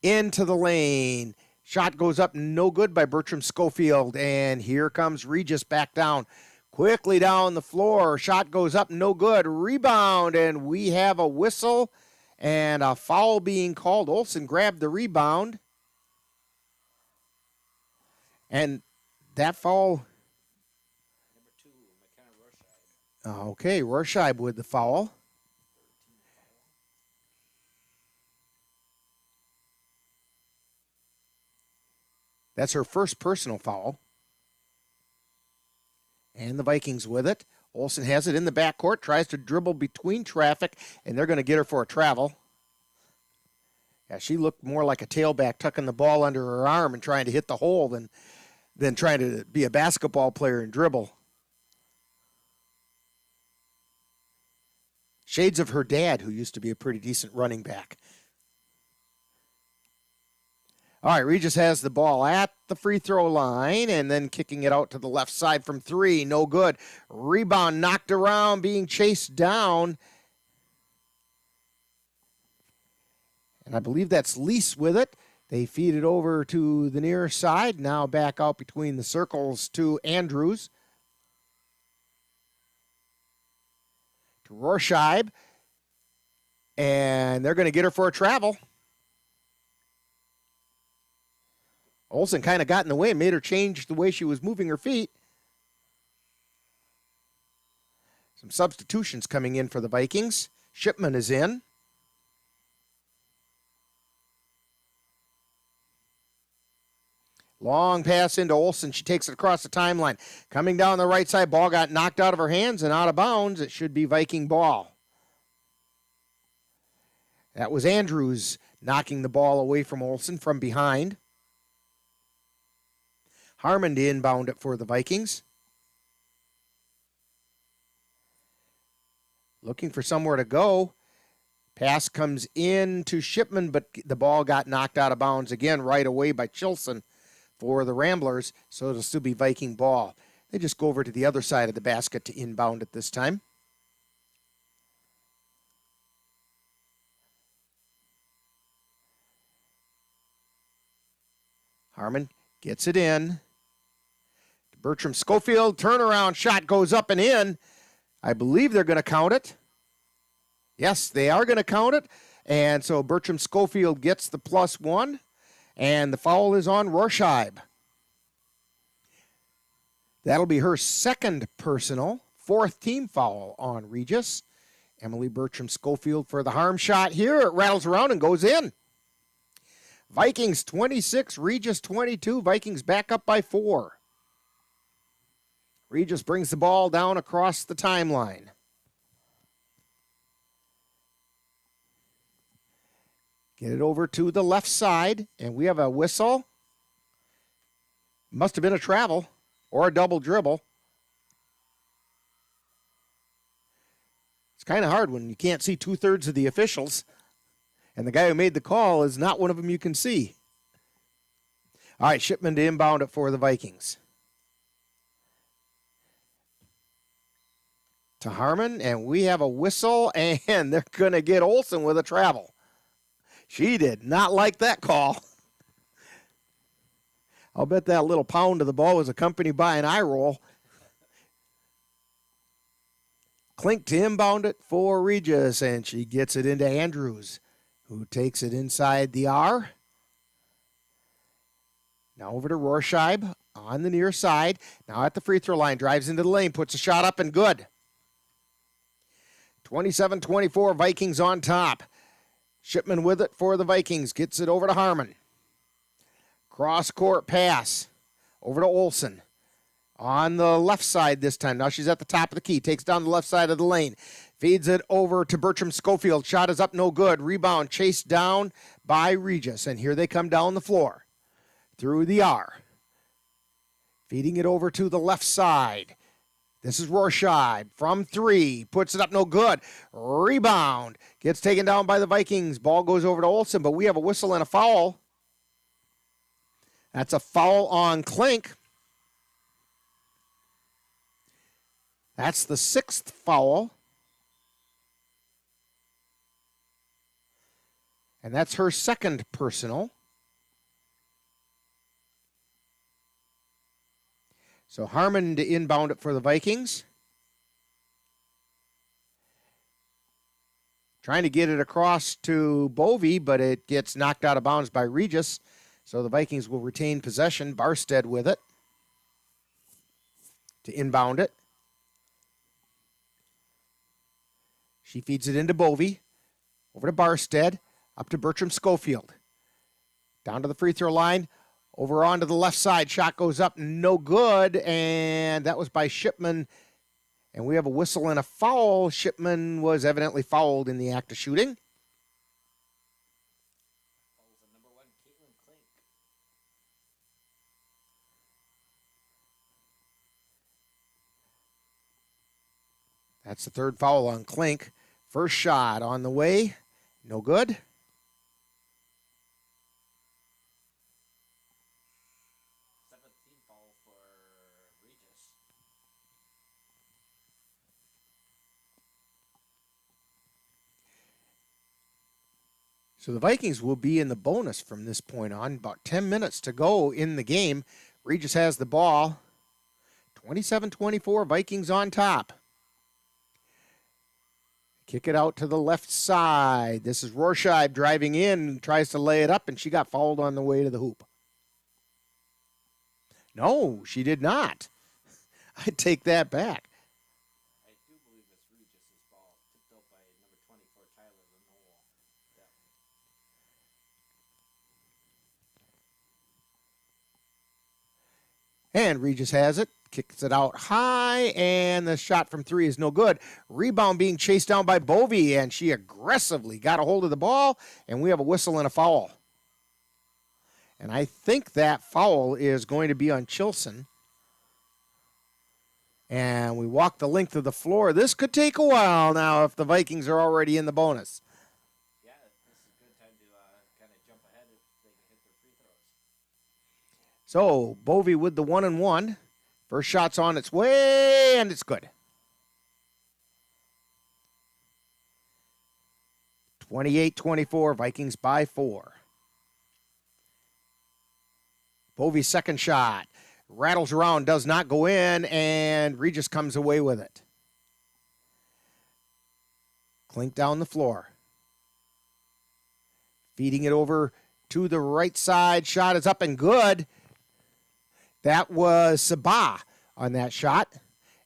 Into the lane. Shot goes up. No good by Bertram Schofield. And here comes Regis back down. Quickly down the floor. Shot goes up. No good. Rebound. And we have a whistle. And a foul being called. Olsen grabbed the rebound. And that foul. Okay, Rorscheib with the foul. That's her first personal foul. And the Vikings with it. Olsen has it in the backcourt, tries to dribble between traffic, and they're going to get her for a travel. Yeah, she looked more like a tailback, tucking the ball under her arm and trying to hit the hole than trying to be a basketball player and dribble. Shades of her dad, who used to be a pretty decent running back. All right, Regis has the ball at the free throw line and then kicking it out to the left side from three. No good. Rebound knocked around, being chased down. And I believe that's Lease with it. They feed it over to the near side. Now back out between the circles to Andrews. To Rorscheib. And they're going to get her for a travel. Olsen kind of got in the way and made her change the way she was moving her feet. Some substitutions coming in for the Vikings. Shipman is in. Long pass into Olsen. She takes it across the timeline. Coming down the right side, ball got knocked out of her hands and out of bounds. It should be Viking ball. That was Andrews knocking the ball away from Olsen from behind. Harmon to inbound it for the Vikings. Looking for somewhere to go. Pass comes in to Shipman, but the ball got knocked out of bounds again right away by Chilson for the Ramblers, so it'll still be Viking ball. They just go over to the other side of the basket to inbound it this time. Harmon gets it in. Bertram Schofield, turnaround shot goes up and in. I believe they're going to count it. Yes, they are going to count it. And so Bertram Schofield gets the +1. And the foul is on Rorscheib. That'll be her second personal, fourth team foul on Regis. Emily Bertram-Schofield for the harm shot here. It rattles around and goes in. Vikings 26, Regis 22. Vikings back up by 4. Regis brings the ball down across the timeline. Get it over to the left side, and we have a whistle. Must have been a travel or a double dribble. It's kind of hard when you can't see 2/3 of the officials, and the guy who made the call is not one of them you can see. All right, Shipman to inbound it for the Vikings. To Harmon, and we have a whistle, and they're going to get Olsen with a travel. She did not like that call. I'll bet that little pound of the ball was accompanied by an eye roll. Klink to inbound it for Regis, and she gets it into Andrews, who takes it inside the R. Now over to Rorscheib on the near side. Now at the free throw line, drives into the lane, puts a shot up and good. 27-24, Vikings on top. Shipman with it for the Vikings, gets it over to Harmon. Cross-court pass over to Olsen. On the left side this time. Now she's at the top of the key. Takes down the left side of the lane. Feeds it over to Bertram-Schofield. Shot is up, no good. Rebound chased down by Regis. And here they come down the floor. Through the R. Feeding it over to the left side. This is Rorscheib from 3. Puts it up, no good. Rebound. Gets taken down by the Vikings. Ball goes over to Olsen, but we have a whistle and a foul. That's a foul on Klink. That's the 6th foul. And that's her 2nd personal. So Harmon to inbound it for the Vikings. Trying to get it across to Bovey, but it gets knocked out of bounds by Regis. So the Vikings will retain possession. Barstead with it to inbound it. She feeds it into Bovey. Over to Barstead. Up to Bertram-Schofield. Down to the free throw line. Over onto the left side. Shot goes up. No good. And that was by Shipman. And we have a whistle and a foul. Shipman was evidently fouled in the act of shooting. That's the 3rd foul on Klink. First shot on the way. No good. So the Vikings will be in the bonus from this point on. About 10 minutes to go in the game. Regis has the ball. 27-24, Vikings on top. Kick it out to the left side. This is Rorscheib driving in, tries to lay it up, and she got fouled on the way to the hoop. No, she did not. I take that back. I do believe it's Regis's ball, tipped out by number 24, Tyler Lenoir. Yeah. And Regis has it. Kicks it out high, and the shot from 3 is no good. Rebound being chased down by Bovey, and she aggressively got a hold of the ball, and we have a whistle and a foul. And I think that foul is going to be on Chilson. And we walk the length of the floor. This could take a while now if the Vikings are already in the bonus. Yeah, this is a good time to kind of jump ahead if they can hit their free throws. So, Bovey with the 1-and-1. First shot's on its way, and it's good. 28-24, Vikings by 4. Bovey's second shot. Rattles around, does not go in, and Regis comes away with it. Klink down the floor. Feeding it over to the right side. Shot is up and good. That was Sabah on that shot.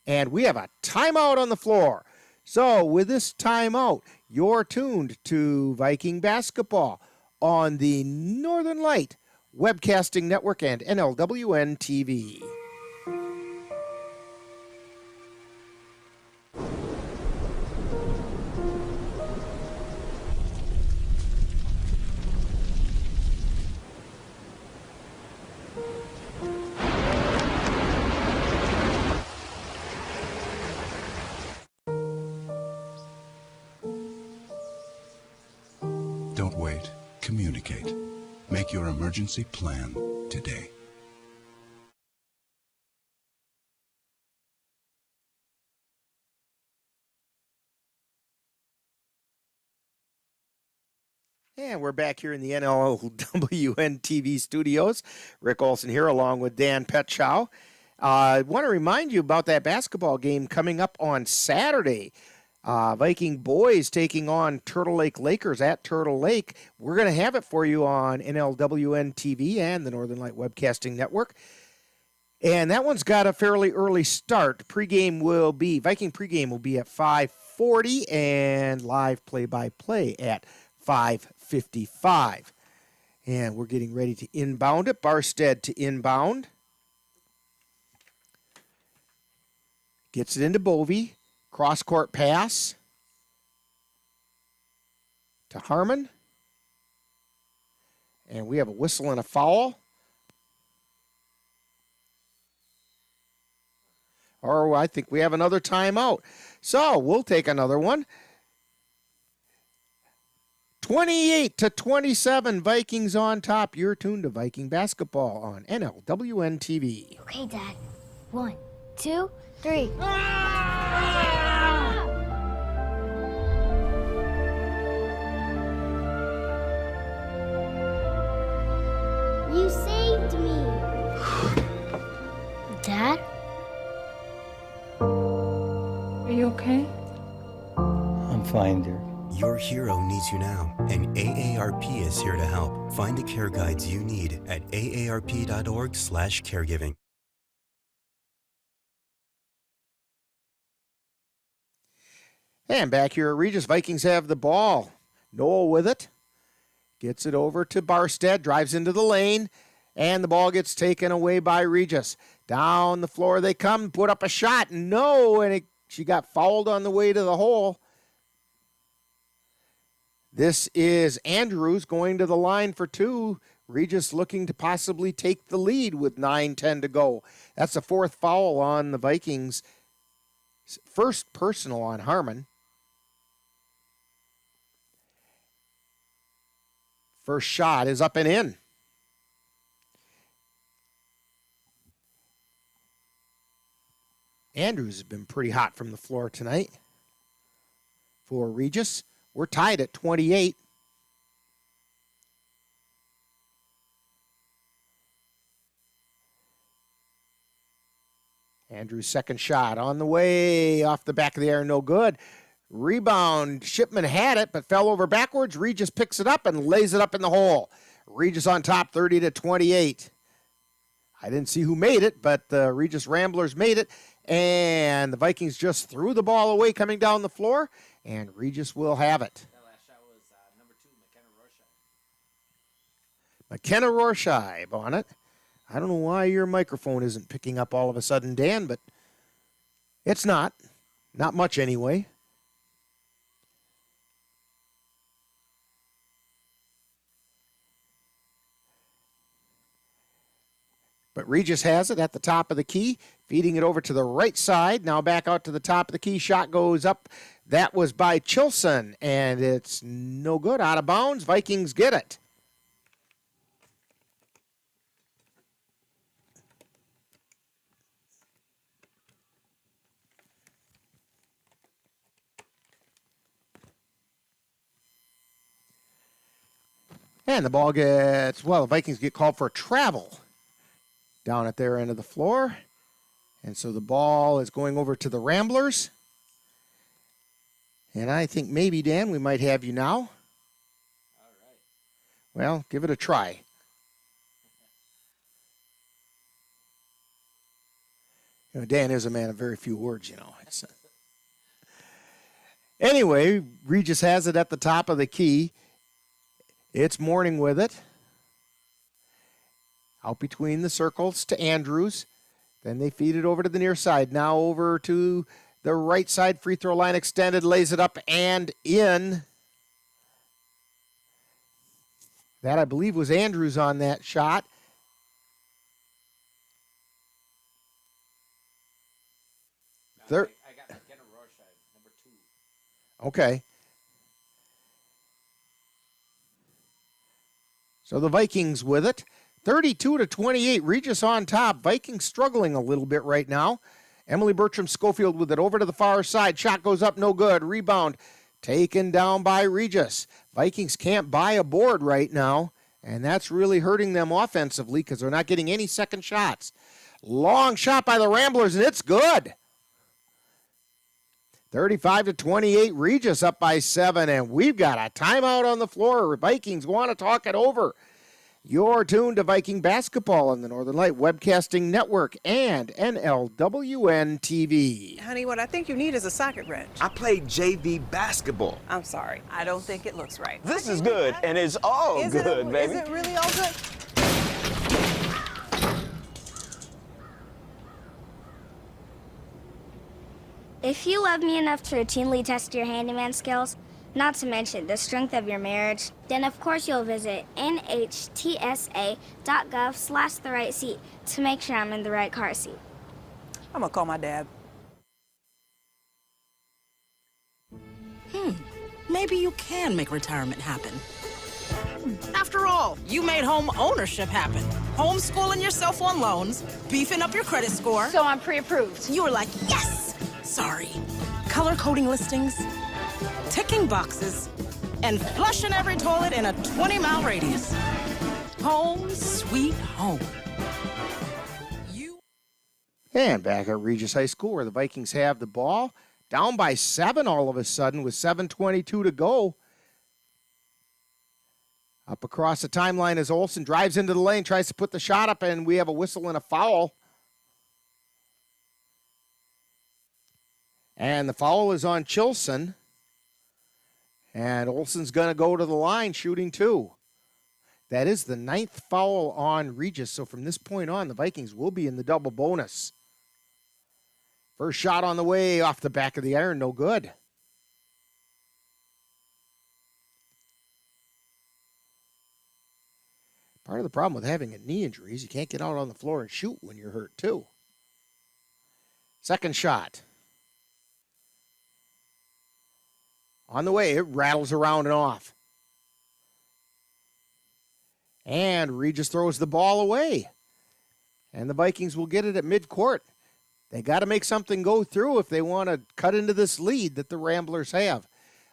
And we have a timeout on the floor. So with this timeout, you're tuned to Viking basketball on the Northern Light Webcasting Network and NLWN-TV. Don't wait. Communicate. Make your emergency plan today. And we're back here in the NLWN-TV studios. Rick Olson here along with Dan Petschow. I want to remind you about that basketball game coming up on Saturday. Viking boys taking on Turtle Lake Lakers at Turtle Lake. We're going to have it for you on NLWN-TV and the Northern Light Webcasting Network. And that one's got a fairly early start. Viking pregame will be at 5:40 and live play-by-play at 5:55. And we're getting ready to inbound it. Barstead to inbound. Gets it into Bovey. Cross-court pass to Harmon. And we have a whistle and a foul. Or I think we have another timeout. So we'll take another one. 28-27, Vikings on top. You're tuned to Viking basketball on NLWN-TV. Okay, Dad. 1, 2, 3. You saved me. Dad? Are you okay? I'm fine, dear. Your hero needs you now, and AARP is here to help. Find the care guides you need at aarp.org/caregiving. And back here at Regis, Vikings have the ball. Noel with it. Gets it over to Barstead, drives into the lane, and the ball gets taken away by Regis. Down the floor they come, put up a shot. No, and she got fouled on the way to the hole. This is Andrews going to the line for two. Regis looking to possibly take the lead with 9:10 to go. That's the fourth foul on the Vikings. First personal on Harmon. First shot is up and in. Andrews has been pretty hot from the floor tonight for Regis. We're tied at 28. Andrews' second shot on the way, off the back of the air, no good. Rebound, Shipman had it, but fell over backwards. Regis picks it up and lays it up in the hole. Regis on top, 30-28. I didn't see who made it, but the Regis Ramblers made it, and the Vikings just threw the ball away coming down the floor, and Regis will have it. That last shot was number 2, McKenna Rorschach. McKenna Rorschach on it. I don't know why your microphone isn't picking up all of a sudden, Dan, but it's not. Not much anyway. But Regis has it at the top of the key, feeding it over to the right side. Now back out to the top of the key. Shot goes up. That was by Chilson, and it's no good. Out of bounds. Vikings get it. And the ball gets, well, the Vikings get called for a travel down at their end of the floor. And so the ball is going over to the Ramblers. And I think maybe, Dan, we might have you now. All right. Well, give it a try. You know, Dan is a man of very few words, you know. Anyway, Regis has it at the top of the key. It's Morning with it. Out between the circles to Andrews. Then they feed it over to the near side. Now over to the right side. Free throw line extended. Lays it up and in. That, I believe, was Andrews on that shot. I got McKenna Rorschach, number 2. Okay. So the Vikings with it. 32-28. Regis on top. Vikings struggling a little bit right now. Emily Bertram-Schofield with it over to the far side. Shot goes up, no good. Rebound taken down by Regis. Vikings can't buy a board right now, and that's really hurting them offensively because they're not getting any second shots. Long shot by the Ramblers, and it's good. 35-28, Regis up by 7, and we've got a timeout on the floor. Vikings want to talk it over. You're tuned to Viking basketball on the Northern Light Webcasting Network and NLWN-TV. Honey, what I think you need is a socket wrench. I played JV basketball. I'm sorry. I don't think it looks right. This is good, and it's all good, baby. Is it really all good? If you love me enough to routinely test your handyman skills, not to mention the strength of your marriage, then of course you'll visit nhtsa.gov/the-right-seat to make sure I'm in the right car seat. I'm gonna call my dad. Maybe you can make retirement happen. After all, you made home ownership happen. Homeschooling yourself on loans, beefing up your credit score. So I'm pre-approved. You were like, yes! Sorry. Color coding listings, ticking boxes, and flushing every toilet in a 20-mile radius. Home sweet home. And back at Regis High School where the Vikings have the ball. Down by 7 all of a sudden with 7:22 to go. Up across the timeline as Olsen drives into the lane, tries to put the shot up, and we have a whistle and a foul. And the foul is on Chilson. And Olsen's going to go to the line shooting 2. That is the 9th foul on Regis. So from this point on, the Vikings will be in the double bonus. First shot on the way off the back of the iron, no good. Part of the problem with having a knee injury is you can't get out on the floor and shoot when you're hurt too. Second shot. On the way, it rattles around and off. And Regis throws the ball away. And the Vikings will get it at midcourt. They got to make something go through if they want to cut into this lead that the Ramblers have.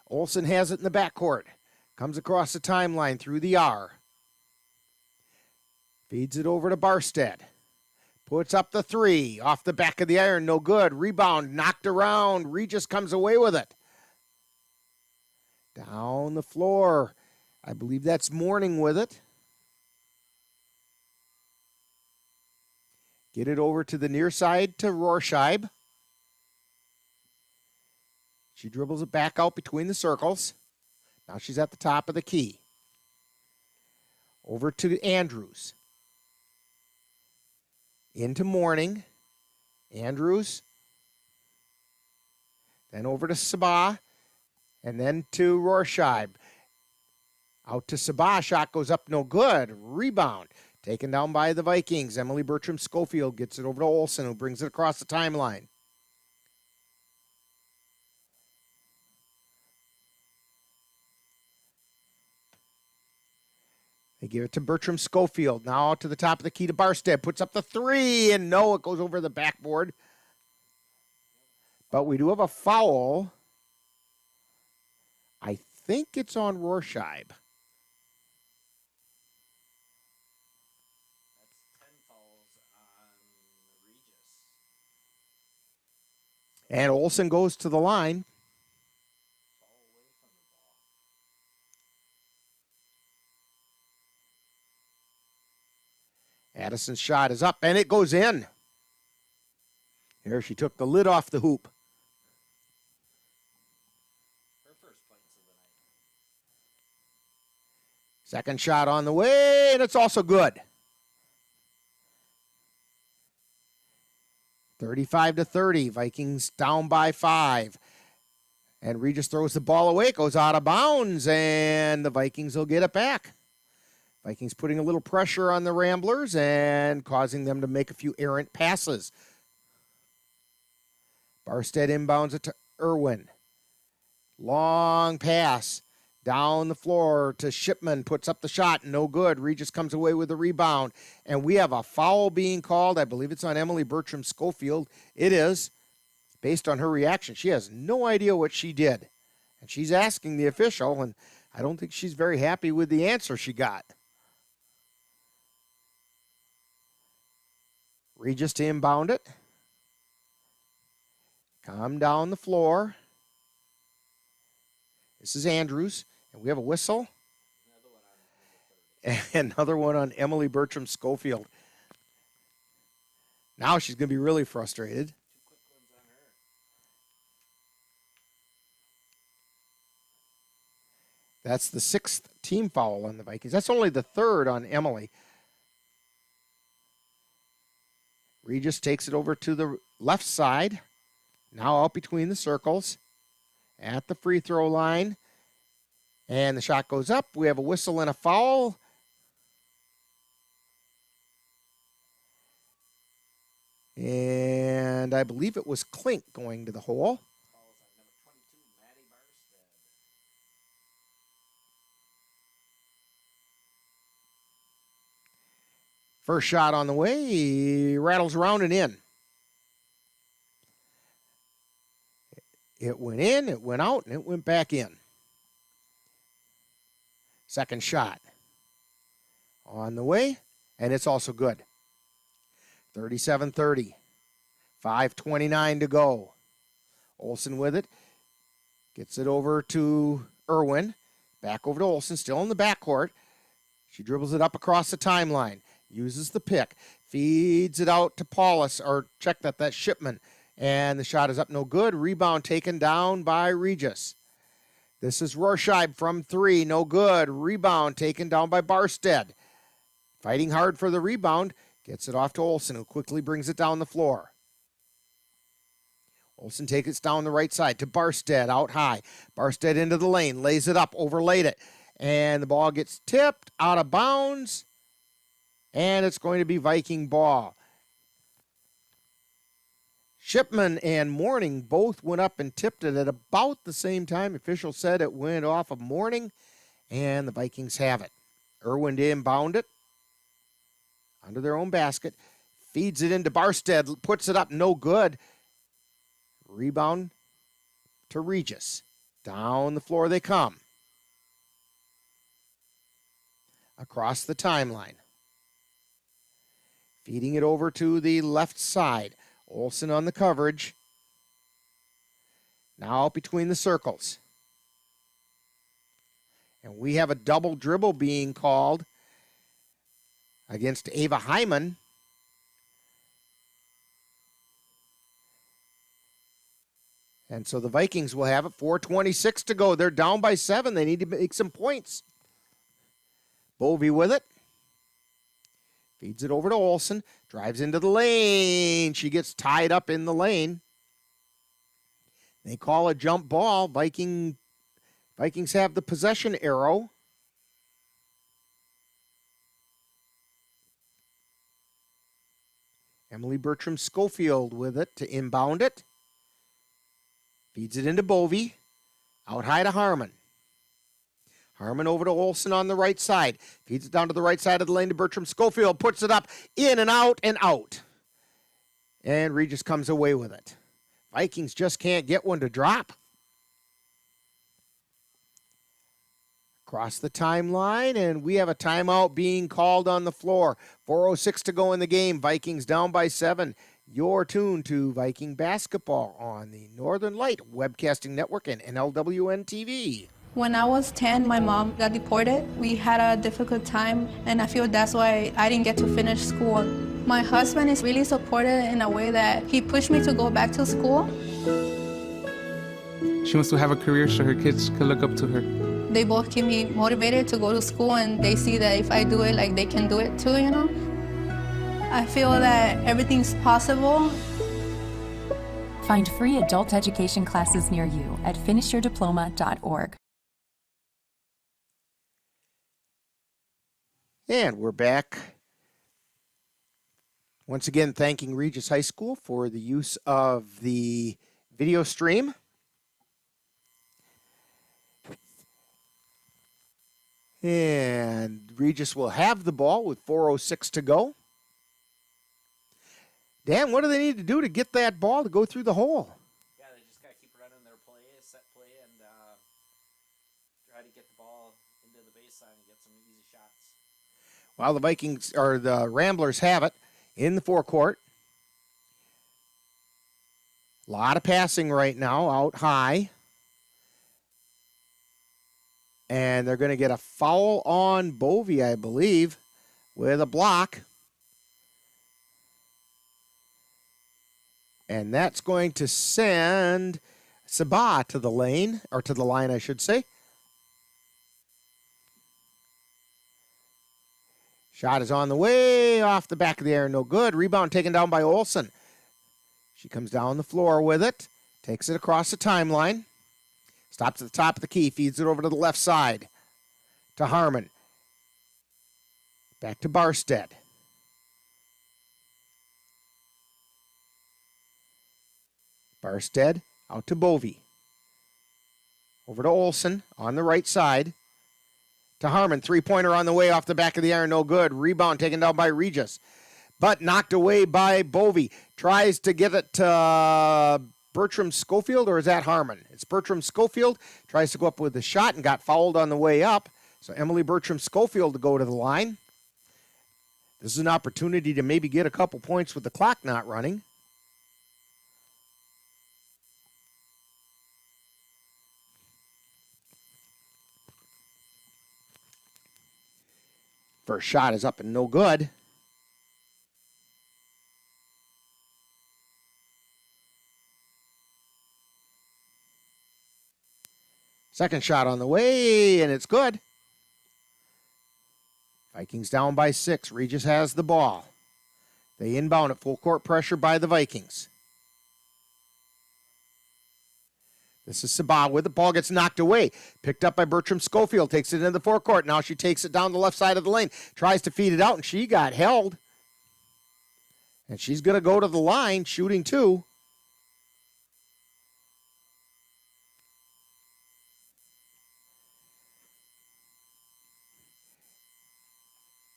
Olsen has it in the backcourt. Comes across the timeline through the R. Feeds it over to Barstead. Puts up the 3. Off the back of the iron, no good. Rebound, knocked around. Regis comes away with it. Down the floor. I believe that's Morning with it. Get it over to the near side to Rorschach. She dribbles it back out between the circles. Now she's at the top of the key. Over to Andrews. Into Morning. Andrews. Then over to Sabah. And then to Rorschach. Out to Sabah. Shot goes up, no good. Rebound. Taken down by the Vikings. Emily Bertram-Schofield gets it over to Olsen, who brings it across the timeline. They give it to Bertram-Schofield. Now out to the top of the key to Barstead. Puts up the 3, and no, it goes over the backboard. But we do have a foul. I think it's on Rorschach. And Olsen goes to the line. Addison's shot is up, and it goes in. Here she took the lid off the hoop. Second shot on the way, and it's also good. 35-30, Vikings down by 5. And Regis throws the ball away, it goes out of bounds, and the Vikings will get it back. Vikings putting a little pressure on the Ramblers and causing them to make a few errant passes. Barstead inbounds it to Irwin. Long pass down the floor to Shipman, puts up the shot, no good. Regis comes away with the rebound, and we have a foul being called. I believe it's on Emily Bertram Schofield. It is. Based on her reaction, she has no idea what she did. And she's asking the official, and I don't think she's very happy with the answer she got. Regis to inbound it. Come down the floor. This is Andrews, and we have a whistle. And another one on Emily Bertram Schofield. Now she's going to be really frustrated. That's the 6th team foul on the Vikings. That's only the 3rd on Emily. Regis takes it over to the left side. Now out between the circles. At the free throw line. And the shot goes up. We have a whistle and a foul. And I believe it was Klink going to the hole. First shot on the way, he rattles around and in. It went in, it went out, and it went back in. Second shot on the way, and it's also good. 37-30, 5:29 to go. Olsen with it, gets it over to Irwin, back over to Olsen, still in the backcourt. She dribbles it up across the timeline. Uses the pick, feeds it out to Paulus, or check that's Shipman. And the shot is up, no good. Rebound taken down by Regis. This is Rorscheib from 3, no good. Rebound taken down by Barstead. Fighting hard for the rebound, gets it off to Olsen, who quickly brings it down the floor. Olsen takes it down the right side to Barstead, out high. Barstead into the lane, lays it up, overlaid it. And the ball gets tipped out of bounds. And it's going to be Viking ball. Shipman and Morning both went up and tipped it at about the same time. Official said it went off of Morning, and the Vikings have it. Irwin to inbound it under their own basket. Feeds it into Barstead, puts it up, no good. Rebound to Regis. Down the floor they come. Across the timeline. Feeding it over to the left side. Olsen on the coverage. Now between the circles. And we have a double dribble being called against Ava Hyman. And so the Vikings will have it. 4:26 to go. They're down by 7. They need to make some points. Bovey with it. Feeds it over to Olsen. Drives into the lane. She gets tied up in the lane. They call a jump ball. Vikings have the possession arrow. Emily Bertram Schofield with it to inbound it. Feeds it into Bovey. Out high to Harmon. Harmon over to Olsen on the right side. Feeds it down to the right side of the lane to Bertram Schofield. Puts it up, in and out and out. And Regis comes away with it. Vikings just can't get one to drop. Across the timeline, and we have a timeout being called on the floor. 4:06 to go in the game. Vikings down by 7. You're tuned to Viking basketball on the Northern Light Webcasting Network and NLWN-TV. When I was 10, my mom got deported. We had a difficult time, and I feel that's why I didn't get to finish school. My husband is really supportive in a way that he pushed me to go back to school. She wants to have a career so her kids can look up to her. They both keep me motivated to go to school, and they see that if I do it, like, they can do it too, you know? I feel that everything's possible. Find free adult education classes near you at finishyourdiploma.org. And we're back. Once again, thanking Regis High School for the use of the video stream. And Regis will have the ball with 4:06 to go. Dan, what do they need to do to get that ball to go through the hole? Yeah, they just got to keep running their play, set play, and try to get the ball into the baseline and get some easy shots. Well, the Vikings, or the Ramblers, have it in the forecourt. A lot of passing right now out high. And they're going to get a foul on Bovey, I believe, with a block. And that's going to send Sabah to the lane, or to the line, I should say. Shot is on the way, off the back of the air, no good. Rebound taken down by Olsen. She comes down the floor with it, takes it across the timeline, stops at the top of the key, feeds it over to the left side to Harmon. Back to Barstead. Barstead out to Bovey. Over to Olsen on the right side. To Harmon, three-pointer on the way off the back of the iron, no good. Rebound taken down by Regis, but knocked away by Bovey. Tries to get it to Bertram Schofield, or is that Harmon? It's Bertram Schofield. Tries to go up with a shot and got fouled on the way up. So Emily Bertram Schofield to go to the line. This is an opportunity to maybe get a couple points with the clock not running. First shot is up and no good. Second shot on the way, and it's good. Vikings down by 6. Regis has the ball. They inbound at full court pressure by the Vikings. This is Sabah with the ball, gets knocked away. Picked up by Bertram Schofield, takes it into the forecourt. Now she takes it down the left side of the lane. Tries to feed it out, and she got held. And she's going to go to the line, shooting 2.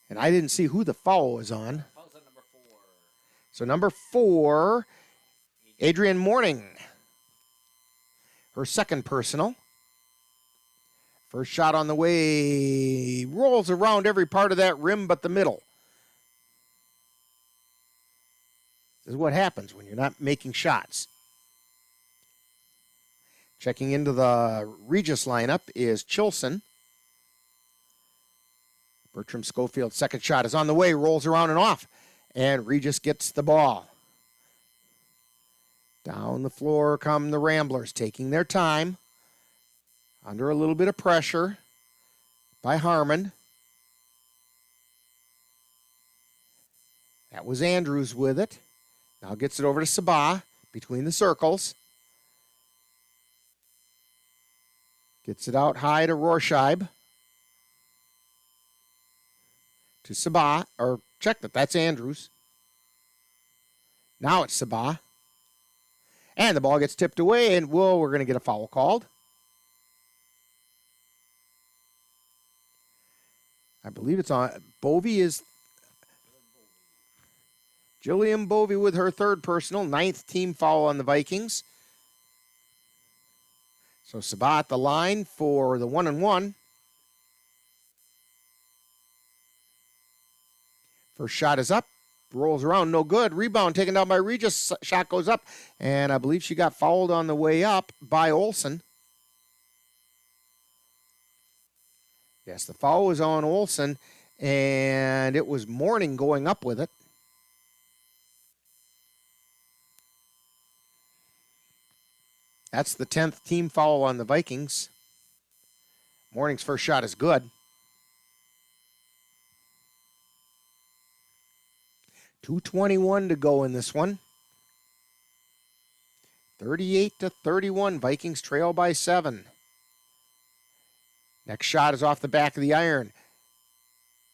And I didn't see who the foul was on. So number 4, Adrienne Morning. Her second personal. First shot on the way. Rolls around every part of that rim but the middle. This is what happens when you're not making shots. Checking into the Regis lineup is Chilson. Bertram Schofield's second shot is on the way. Rolls around and off. And Regis gets the ball. Down the floor come the Ramblers, taking their time. Under a little bit of pressure by Harmon. That was Andrews with it. Now gets it over to Sabah between the circles. Gets it out high to Rorscheib. To Sabah, or check that, that's Andrews. Now it's Sabah. And the ball gets tipped away, and we're going to get a foul called. I believe it's on. Bovey is. Jillian Bovey with her third personal, 9th team foul on the Vikings. So Sabah at the line for the 1-and-1. First shot is up. Rolls around, no good. Rebound taken down by Regis. Shot goes up, and I believe she got fouled on the way up by Olsen. Yes, the foul was on Olsen, and it was Morning going up with it. That's the 10th team foul on the Vikings. Morning's first shot is good. 2:21 to go in this one. 38-31. Vikings trail by 7. Next shot is off the back of the iron.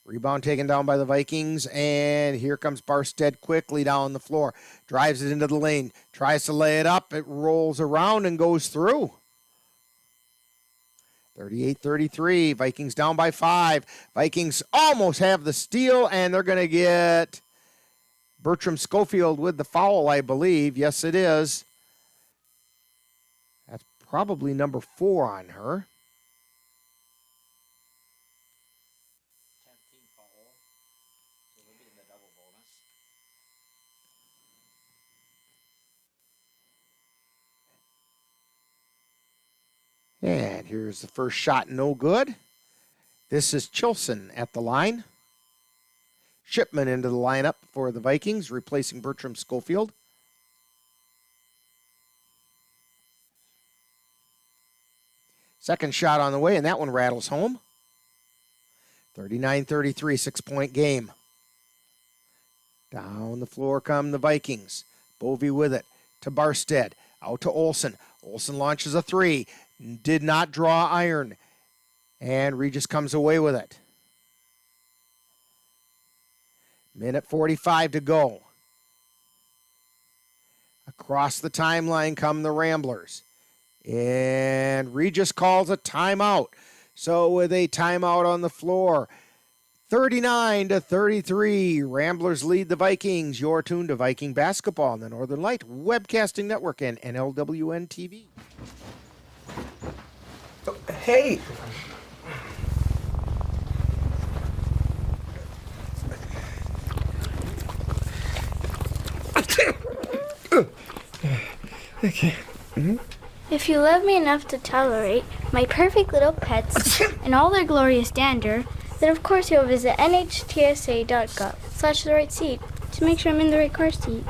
Rebound taken down by the Vikings, and here comes Barstead quickly down the floor. Drives it into the lane, tries to lay it up. It rolls around and goes through. 38-33. Vikings down by 5. Vikings almost have the steal, and they're going to get Bertram Schofield with the foul, I believe. Yes, it is. That's probably number 4 on her. And here's the first shot, no good. This is Chilson at the line. Shipman into the lineup for the Vikings, replacing Bertram Schofield. Second shot on the way, and that one rattles home. 39-33, 6-point game. Down the floor come the Vikings. Bovee with it to Barstead. Out to Olsen. Olsen launches a 3. Did not draw iron. And Regis comes away with it. Minute 45 to go. Across the timeline come the Ramblers. And Regis calls a timeout. So with a timeout on the floor, 39-33, Ramblers lead the Vikings. You're tuned to Viking basketball on the Northern Light Webcasting Network and NLWN-TV. Hey! Okay. If you love me enough to tolerate my perfect little pets and all their glorious dander, then of course you'll visit nhtsa.gov/the right seat to make sure I'm in the right car seat.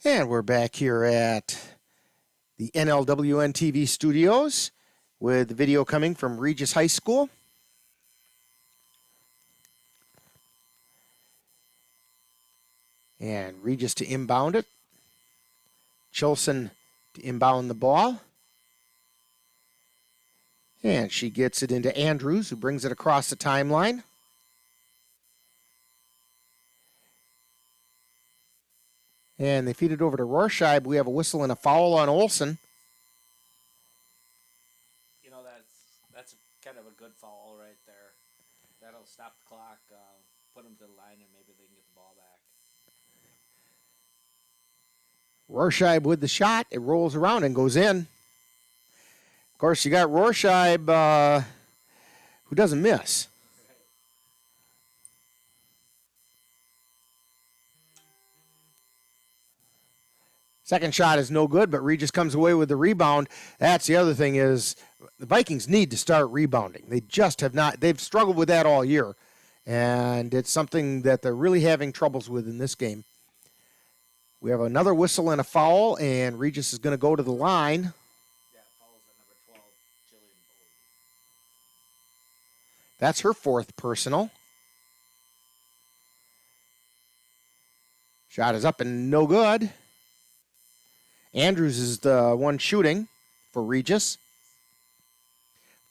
And we're back here at the NLWN-TV studios with the video coming from Regis High School. And Regis to inbound it. Chilson to inbound the ball. And she gets it into Andrews, who brings it across the timeline. And they feed it over to Rorschach. We have a whistle and a foul on Olsen. You know, that's kind of a good foul right there. That'll stop the clock, put them to the line, and maybe they can get the ball back. Rorschach with the shot. It rolls around and goes in. Of course, you got Rorschach, who doesn't miss. Second shot is no good, but Regis comes away with the rebound. That's the other thing is the Vikings need to start rebounding. They just have not. They've struggled with that all year, and it's something that they're really having troubles with in this game. We have another whistle and a foul, and Regis is going to go to the line. Yeah, foul's at number 12, Jillian Bowley. That's her 4th personal. Shot is up and no good. Andrews is the one shooting for Regis.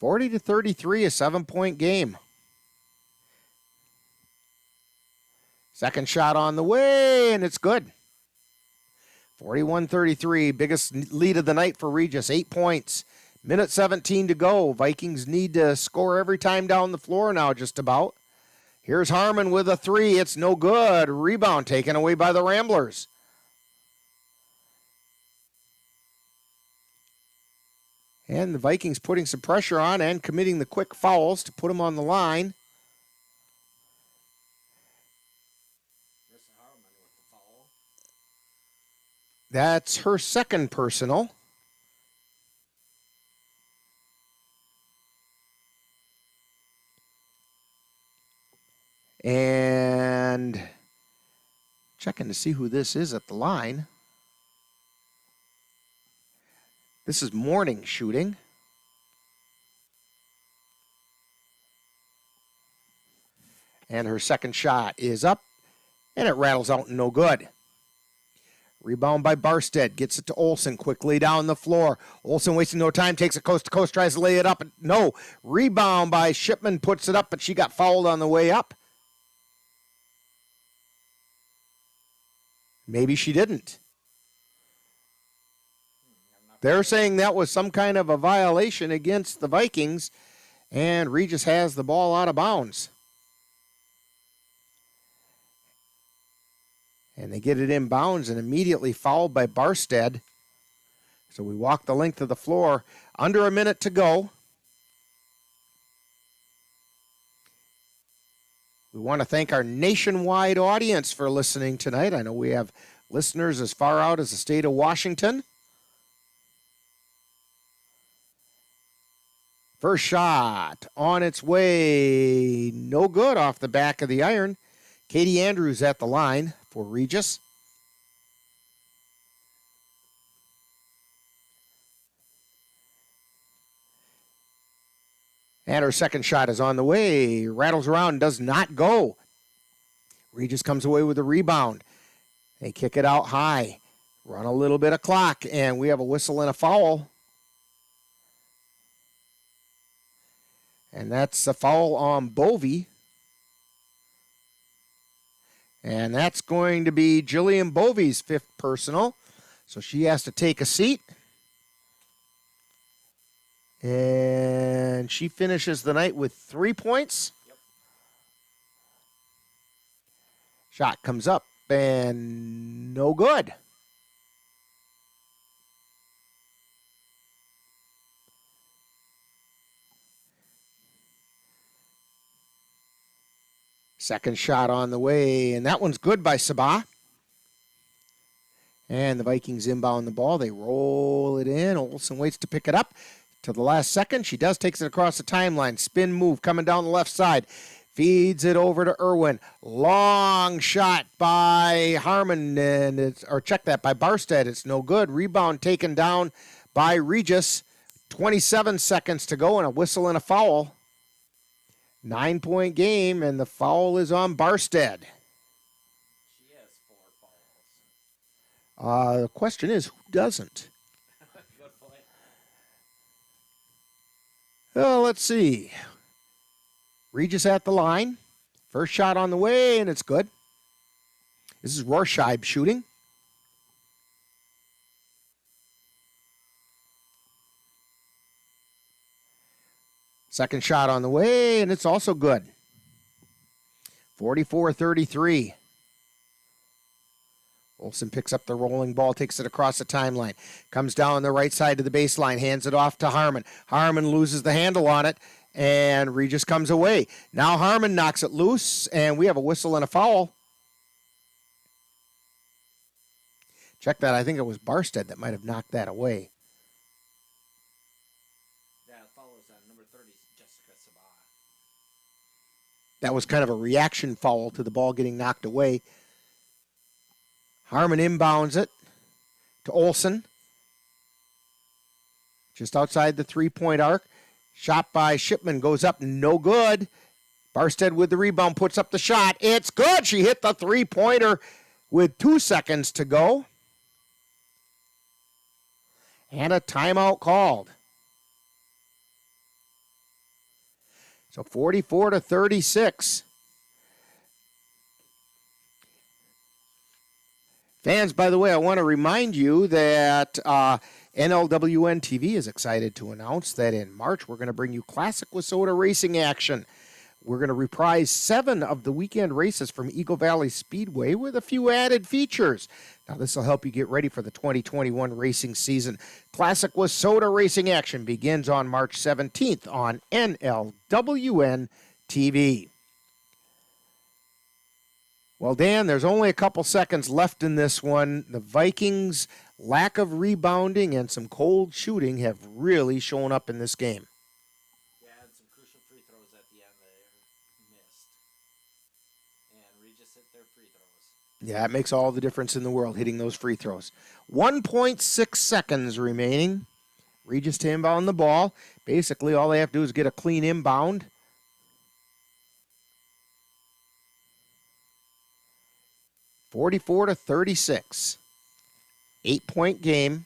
40-33, a 7-point game. Second shot on the way, and it's good. 41-33, biggest lead of the night for Regis, 8 points. Minute 17 to go. Vikings need to score every time down the floor now, just about. Here's Harmon with a 3. It's no good. Rebound taken away by the Ramblers. And the Vikings putting some pressure on and committing the quick fouls to put them on the line. That's her 2nd personal. And Checking to see who this is at the line. This is morning shooting. And her second shot is up, and it rattles out no good. Rebound by Barstead. Gets it to Olsen quickly down the floor. Olsen wasting no time. Takes it coast to coast. Tries to lay it up. No. Rebound by Shipman. Puts it up, but she got fouled on the way up. Maybe she didn't. They're saying that was some kind of a violation against the Vikings, and Regis has the ball out of bounds. And they get it in bounds and immediately fouled by Barstead. So we walk the length of the floor. Under a minute to go. We want to thank our nationwide audience for listening tonight. I know we have listeners as far out as the state of Washington. First shot on its way. No good off the back of the iron. Katie Andrews at the line for Regis. And her second shot is on the way. Rattles around, does not go. Regis comes away with a rebound. They kick it out high. Run a little bit of clock, and we have a whistle and a foul. And that's a foul on Bovey. And that's going to be Jillian Bovey's fifth personal. So she has to take a seat. And she finishes the night with 3 points. Yep. Shot comes up and no good. Second shot on the way, and that one's good by Sabah. And the Vikings inbound the ball. They roll it in. Olsen waits to pick it up to the last second. She does, takes it across the timeline. Spin move coming down the left side. Feeds it over to Irwin. Long shot by Harmon, and by Barstead. It's no good. Rebound taken down by Regis. 27 seconds to go, and a whistle and a foul. 9-point game, and the foul is on Barstead. She has 4 fouls. The question is, who doesn't? Good point. Well, let's see. Regis at the line. First shot on the way, and it's good. This is Rorscheib shooting. Second shot on the way, and it's also good. 44-33. Olsen picks up the rolling ball, takes it across the timeline. Comes down the right side to the baseline, hands it off to Harmon. Harmon loses the handle on it, and Regis comes away. Now Harmon knocks it loose, and we have a whistle and a foul. Check that. I think it was Barstead that might have knocked that away. That was kind of a reaction foul to the ball getting knocked away. Harmon inbounds it to Olsen. Just outside the three-point arc. Shot by Shipman goes up, no good. Barstead with the rebound, puts up the shot. It's good. She hit the three-pointer with 2 seconds to go. And a timeout called. So 44-36. Fans, by the way, I want to remind you that NLWN-TV is excited to announce that in March we're going to bring you Classic with Soda racing action. We're going to reprise 7 of the weekend races from Eagle Valley Speedway with a few added features. Now, this will help you get ready for the 2021 racing season. Classic with Soda racing action begins on March 17th on NLWN-TV. Well, Dan, there's only a couple seconds left in this one. The Vikings' lack of rebounding and some cold shooting have really shown up in this game. Yeah, and some crucial free throws at the end they missed. And Regis hit their free throws. Yeah, it makes all the difference in the world, hitting those free throws. 1.6 seconds remaining. Regis to inbound the ball. Basically, all they have to do is get a clean inbound. (44-36). 8-point game.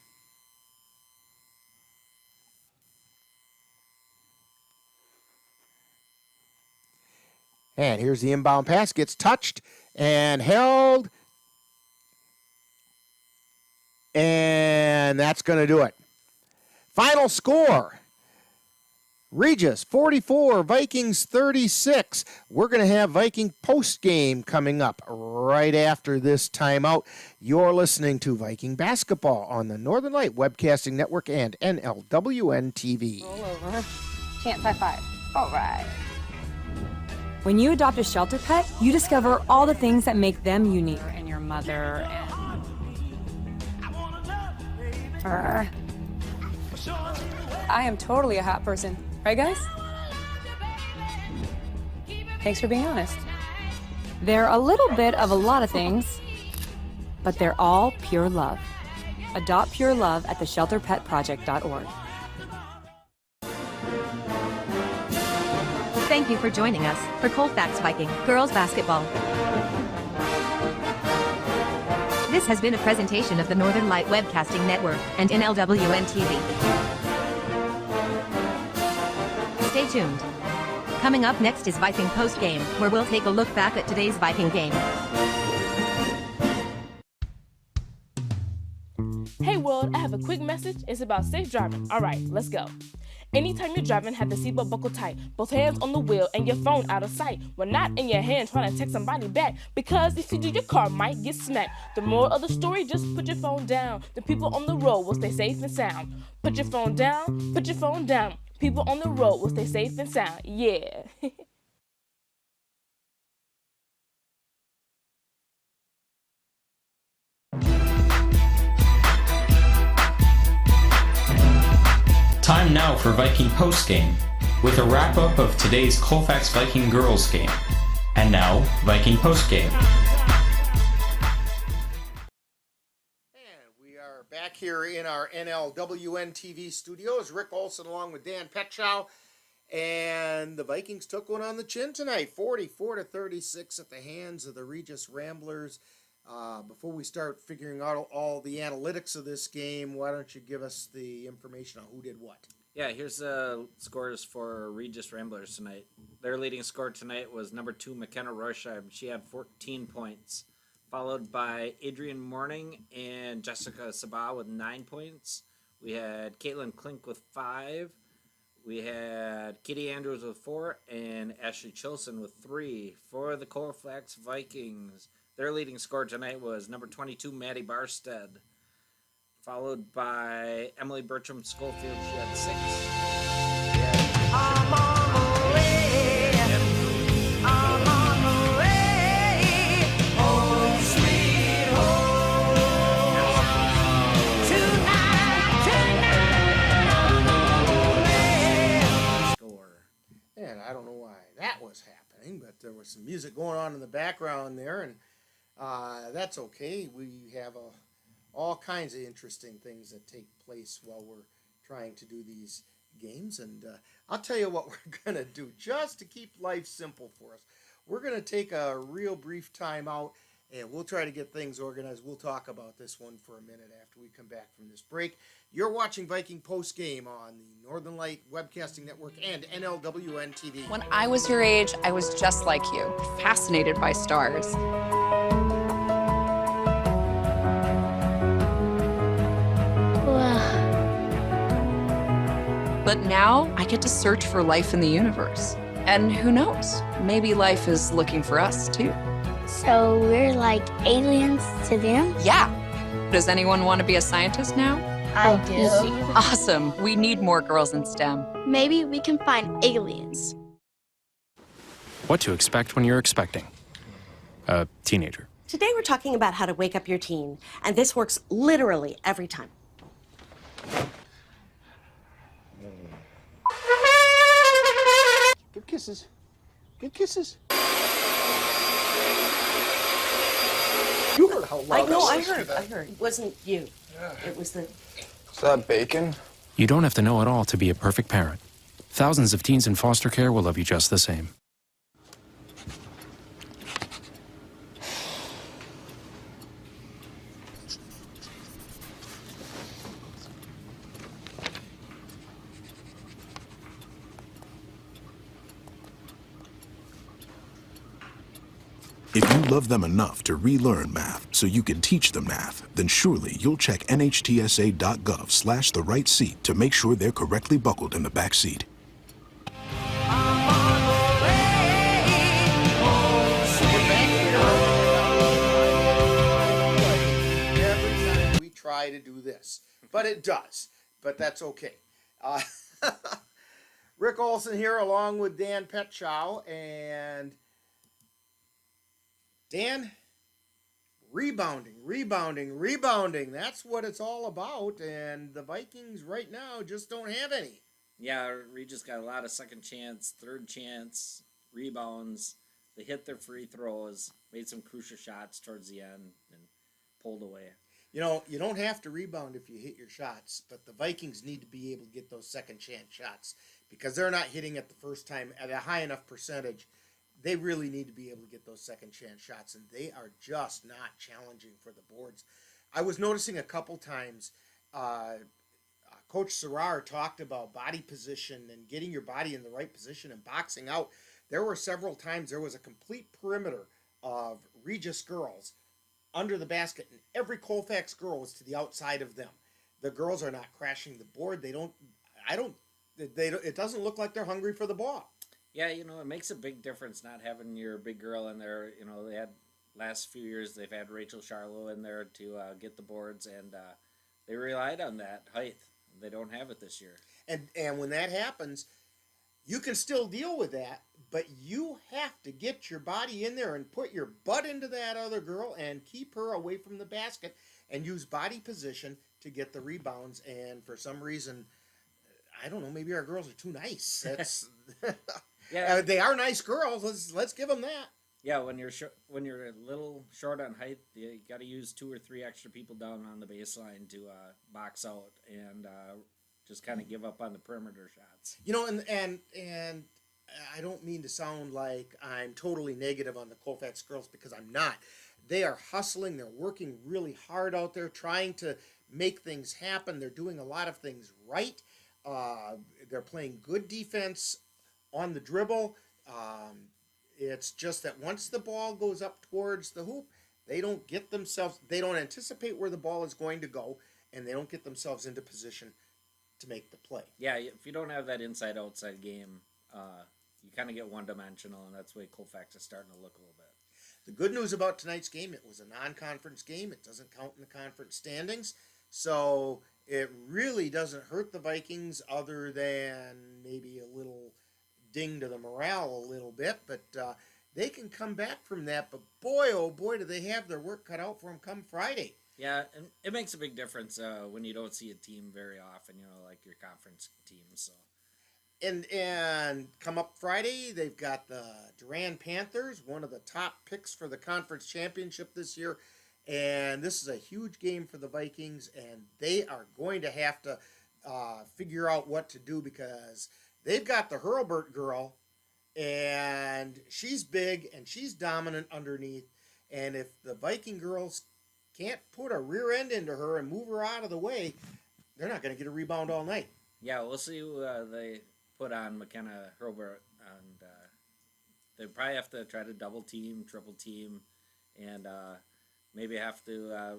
And here's the inbound pass. Gets touched and held. And that's going to do it. Final score. Regis 44, Vikings 36. We're going to have Viking postgame coming up right after this timeout. You're listening to Viking basketball on the Northern Light Webcasting Network and NLWN-TV. Roll over. Chance high five. All right. When you adopt a shelter pet, you discover all the things that make them unique. And your mother and... I am totally a hot person. Right, guys? Thanks for being honest. They're a little bit of a lot of things, but they're all pure love. Adopt pure love at theshelterpetproject.org. Thank you for joining us for Colfax Viking girls basketball. This has been a presentation of the Northern Light Webcasting Network and NLWN-TV. Stay tuned. Coming up next is Viking Post Game, where we'll take a look back at today's Viking game. Hey world, I have a quick message. It's about safe driving. All right, let's go. Anytime you're driving, have the seatbelt buckled tight. Both hands on the wheel and your phone out of sight. When not in your hand trying to text somebody back. Because if you do, your car might get smacked. The moral of the story, just put your phone down. The people on the road will stay safe and sound. Put your phone down, put your phone down. People on the road will stay safe and sound. Yeah. Time now for Viking postgame, with a wrap-up of today's Colfax Viking girls game. And now, Viking postgame. And we are back here in our NLWN-TV studios. Rick Olson along with Dan Petchow. And the Vikings took one on the chin tonight, 44-36 at the hands of the Regis Ramblers. Before we start figuring out all the analytics of this game, why don't you give us the information on who did what? Yeah, here's the scores for Regis Ramblers tonight. Their leading scorer tonight was number 2, McKenna Rorsheim. She had 14 points, followed by Adrian Morning and Jessica Sabah with 9 points. We had Caitlin Klink with 5. We had Kitty Andrews with 4, and Ashley Chilson with 3 for the Colfax Vikings. Their leading scorer tonight was number 22, Maddie Barstead, followed by Emily Bertram Schofield. She had 6. I'm on the way. I'm on the way. Home, sweet home. Tonight, I'm on the way. Score. And I don't know why that was happening, but there was some music going on in the background there, and that's okay. We have all kinds of interesting things that take place while we're trying to do these games. And I'll tell you what we're going to do just to keep life simple for us. We're going to take a real brief time out, and we'll try to get things organized. We'll talk about this one for a minute after we come back from this break. You're watching Viking Post Game on the Northern Light Webcasting Network and NLWN-TV. When I was your age, I was just like you, fascinated by stars. But now I get to search for life in the universe. And who knows, maybe life is looking for us too. So we're like aliens to them? Yeah. Does anyone want to be a scientist now? I do. Awesome. We need more girls in STEM. Maybe we can find aliens. What to expect when you're expecting a teenager. Today we're talking about how to wake up your teen, and this works literally every time. Give kisses. Give kisses. how I loud know, that I was. heard. I heard. It wasn't you. It was the... Is that bacon? You don't have to know it all to be a perfect parent. Thousands of teens in foster care will love you just the same. If you love them enough to relearn math so you can teach them math, then surely you'll check nhtsa.gov/the right seat to make sure they're correctly buckled in the back seat. Every time we try to do this, but it does, but that's okay. Rick Olson here along with Dan Petchow, and Dan, rebounding. That's what it's all about, and the Vikings right now just don't have any. Yeah, Regis got a lot of second chance, third chance, rebounds. They hit their free throws, made some crucial shots towards the end, and pulled away. You know, you don't have to rebound if you hit your shots, but the Vikings need to be able to get those second chance shots because they're not hitting it the first time at a high enough percentage. They really need to be able to get those second chance shots, and they are just not challenging for the boards. I was noticing a couple times, Coach Serrar talked about body position and getting your body in the right position and boxing out. There were several times there was a complete perimeter of Regis girls under the basket, and every Colfax girl was to the outside of them. The girls are not crashing the board. It doesn't look like they're hungry for the ball. Yeah, you know, it makes a big difference not having your big girl in there. You know, they had last few years they've had Rachel Charlo in there to get the boards, and they relied on that height. They don't have it this year. And when that happens, you can still deal with that, but you have to get your body in there and put your butt into that other girl and keep her away from the basket and use body position to get the rebounds. And for some reason, I don't know, maybe our girls are too nice. That's yeah, they are nice girls. Let's give them that. Yeah, when you're a little short on height, you got to use 2 or 3 extra people down on the baseline to box out and just kind of give up on the perimeter shots. You know, and I don't mean to sound like I'm totally negative on the Colfax girls because I'm not. They are hustling. They're working really hard out there, trying to make things happen. They're doing a lot of things right. They're playing good defense on the dribble. It's just that once the ball goes up towards the hoop, they don't anticipate where the ball is going to go, and they don't get themselves into position to make the play. Yeah, if you don't have that inside-outside game, you kind of get one-dimensional, and that's the way Colfax is starting to look a little bit. The good news about tonight's game, it was a non-conference game. It doesn't count in the conference standings, so it really doesn't hurt the Vikings other than maybe a little ding to the morale a little bit, but they can come back from that. But boy, oh boy, do they have their work cut out for them come Friday. Yeah, and it makes a big difference when you don't see a team very often, you know, like your conference teams. So. And come up Friday, they've got the Durand Panthers, one of the top picks for the conference championship this year. And this is a huge game for the Vikings, and they are going to have to figure out what to do because they've got the Hurlburt girl, and she's big and she's dominant underneath. And if the Viking girls can't put a rear end into her and move her out of the way, they're not going to get a rebound all night. Yeah, we'll see who they put on McKenna Hurlburt, and they probably have to try to double team, triple team, and maybe have to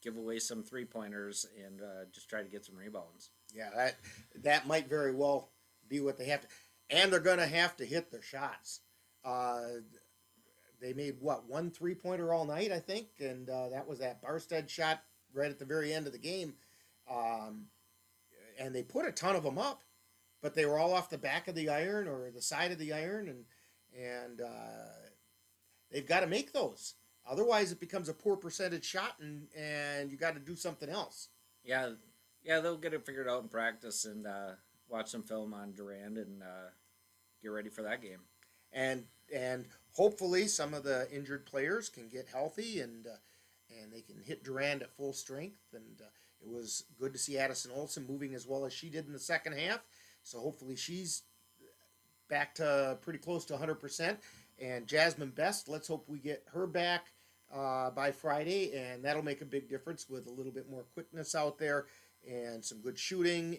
give away some 3-pointers and just try to get some rebounds. Yeah, that might very well be what they have to, and they're going to have to hit their shots. They made one 3-pointer all night, I think, and that was that Barstead shot right at the very end of the game. And they put a ton of them up, but they were all off the back of the iron or the side of the iron, and they've got to make those. Otherwise, it becomes a poor percentage shot, and you got to do something else. Yeah, they'll get it figured out in practice and watch some film on Durand and get ready for that game. And hopefully some of the injured players can get healthy and they can hit Durand at full strength. And it was good to see Addison Olsen moving as well as she did in the second half. So hopefully she's back to pretty close to 100%. And Jasmine Best, let's hope we get her back by Friday, and that'll make a big difference with a little bit more quickness out there and some good shooting,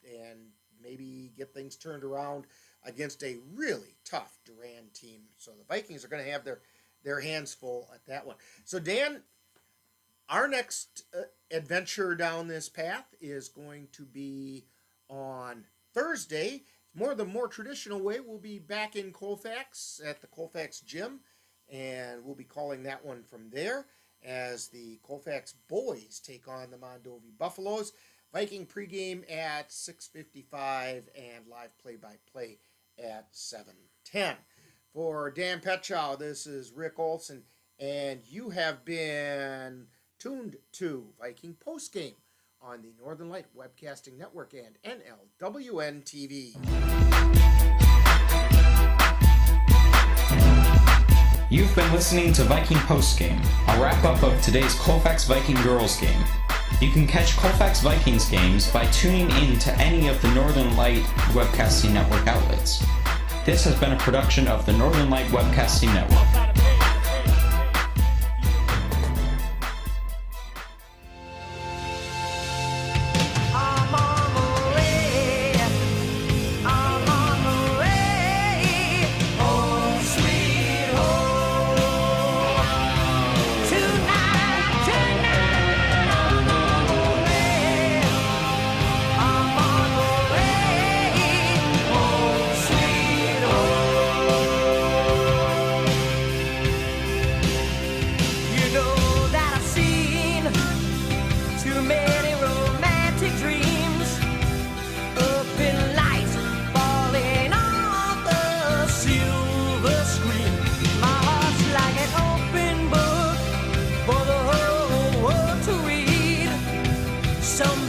and maybe get things turned around against a really tough Durand team. So the Vikings are going to have their hands full at that one. So Dan, our next adventure down this path is going to be on Thursday. More traditional way. We'll be back in Colfax at the Colfax gym, and we'll be calling that one from there as the Colfax boys take on the Mondovi Buffaloes. Viking pregame at 6:55 and live play-by-play at 7:10. For Dan Petchow, this is Rick Olson, and you have been tuned to Viking Postgame on the Northern Light Webcasting Network and NLWN-TV. You've been listening to Viking Postgame, a wrap-up of today's Colfax Viking girls game. You can catch Colfax Vikings games by tuning in to any of the Northern Light Webcasting Network outlets. This has been a production of the Northern Light Webcasting Network. Some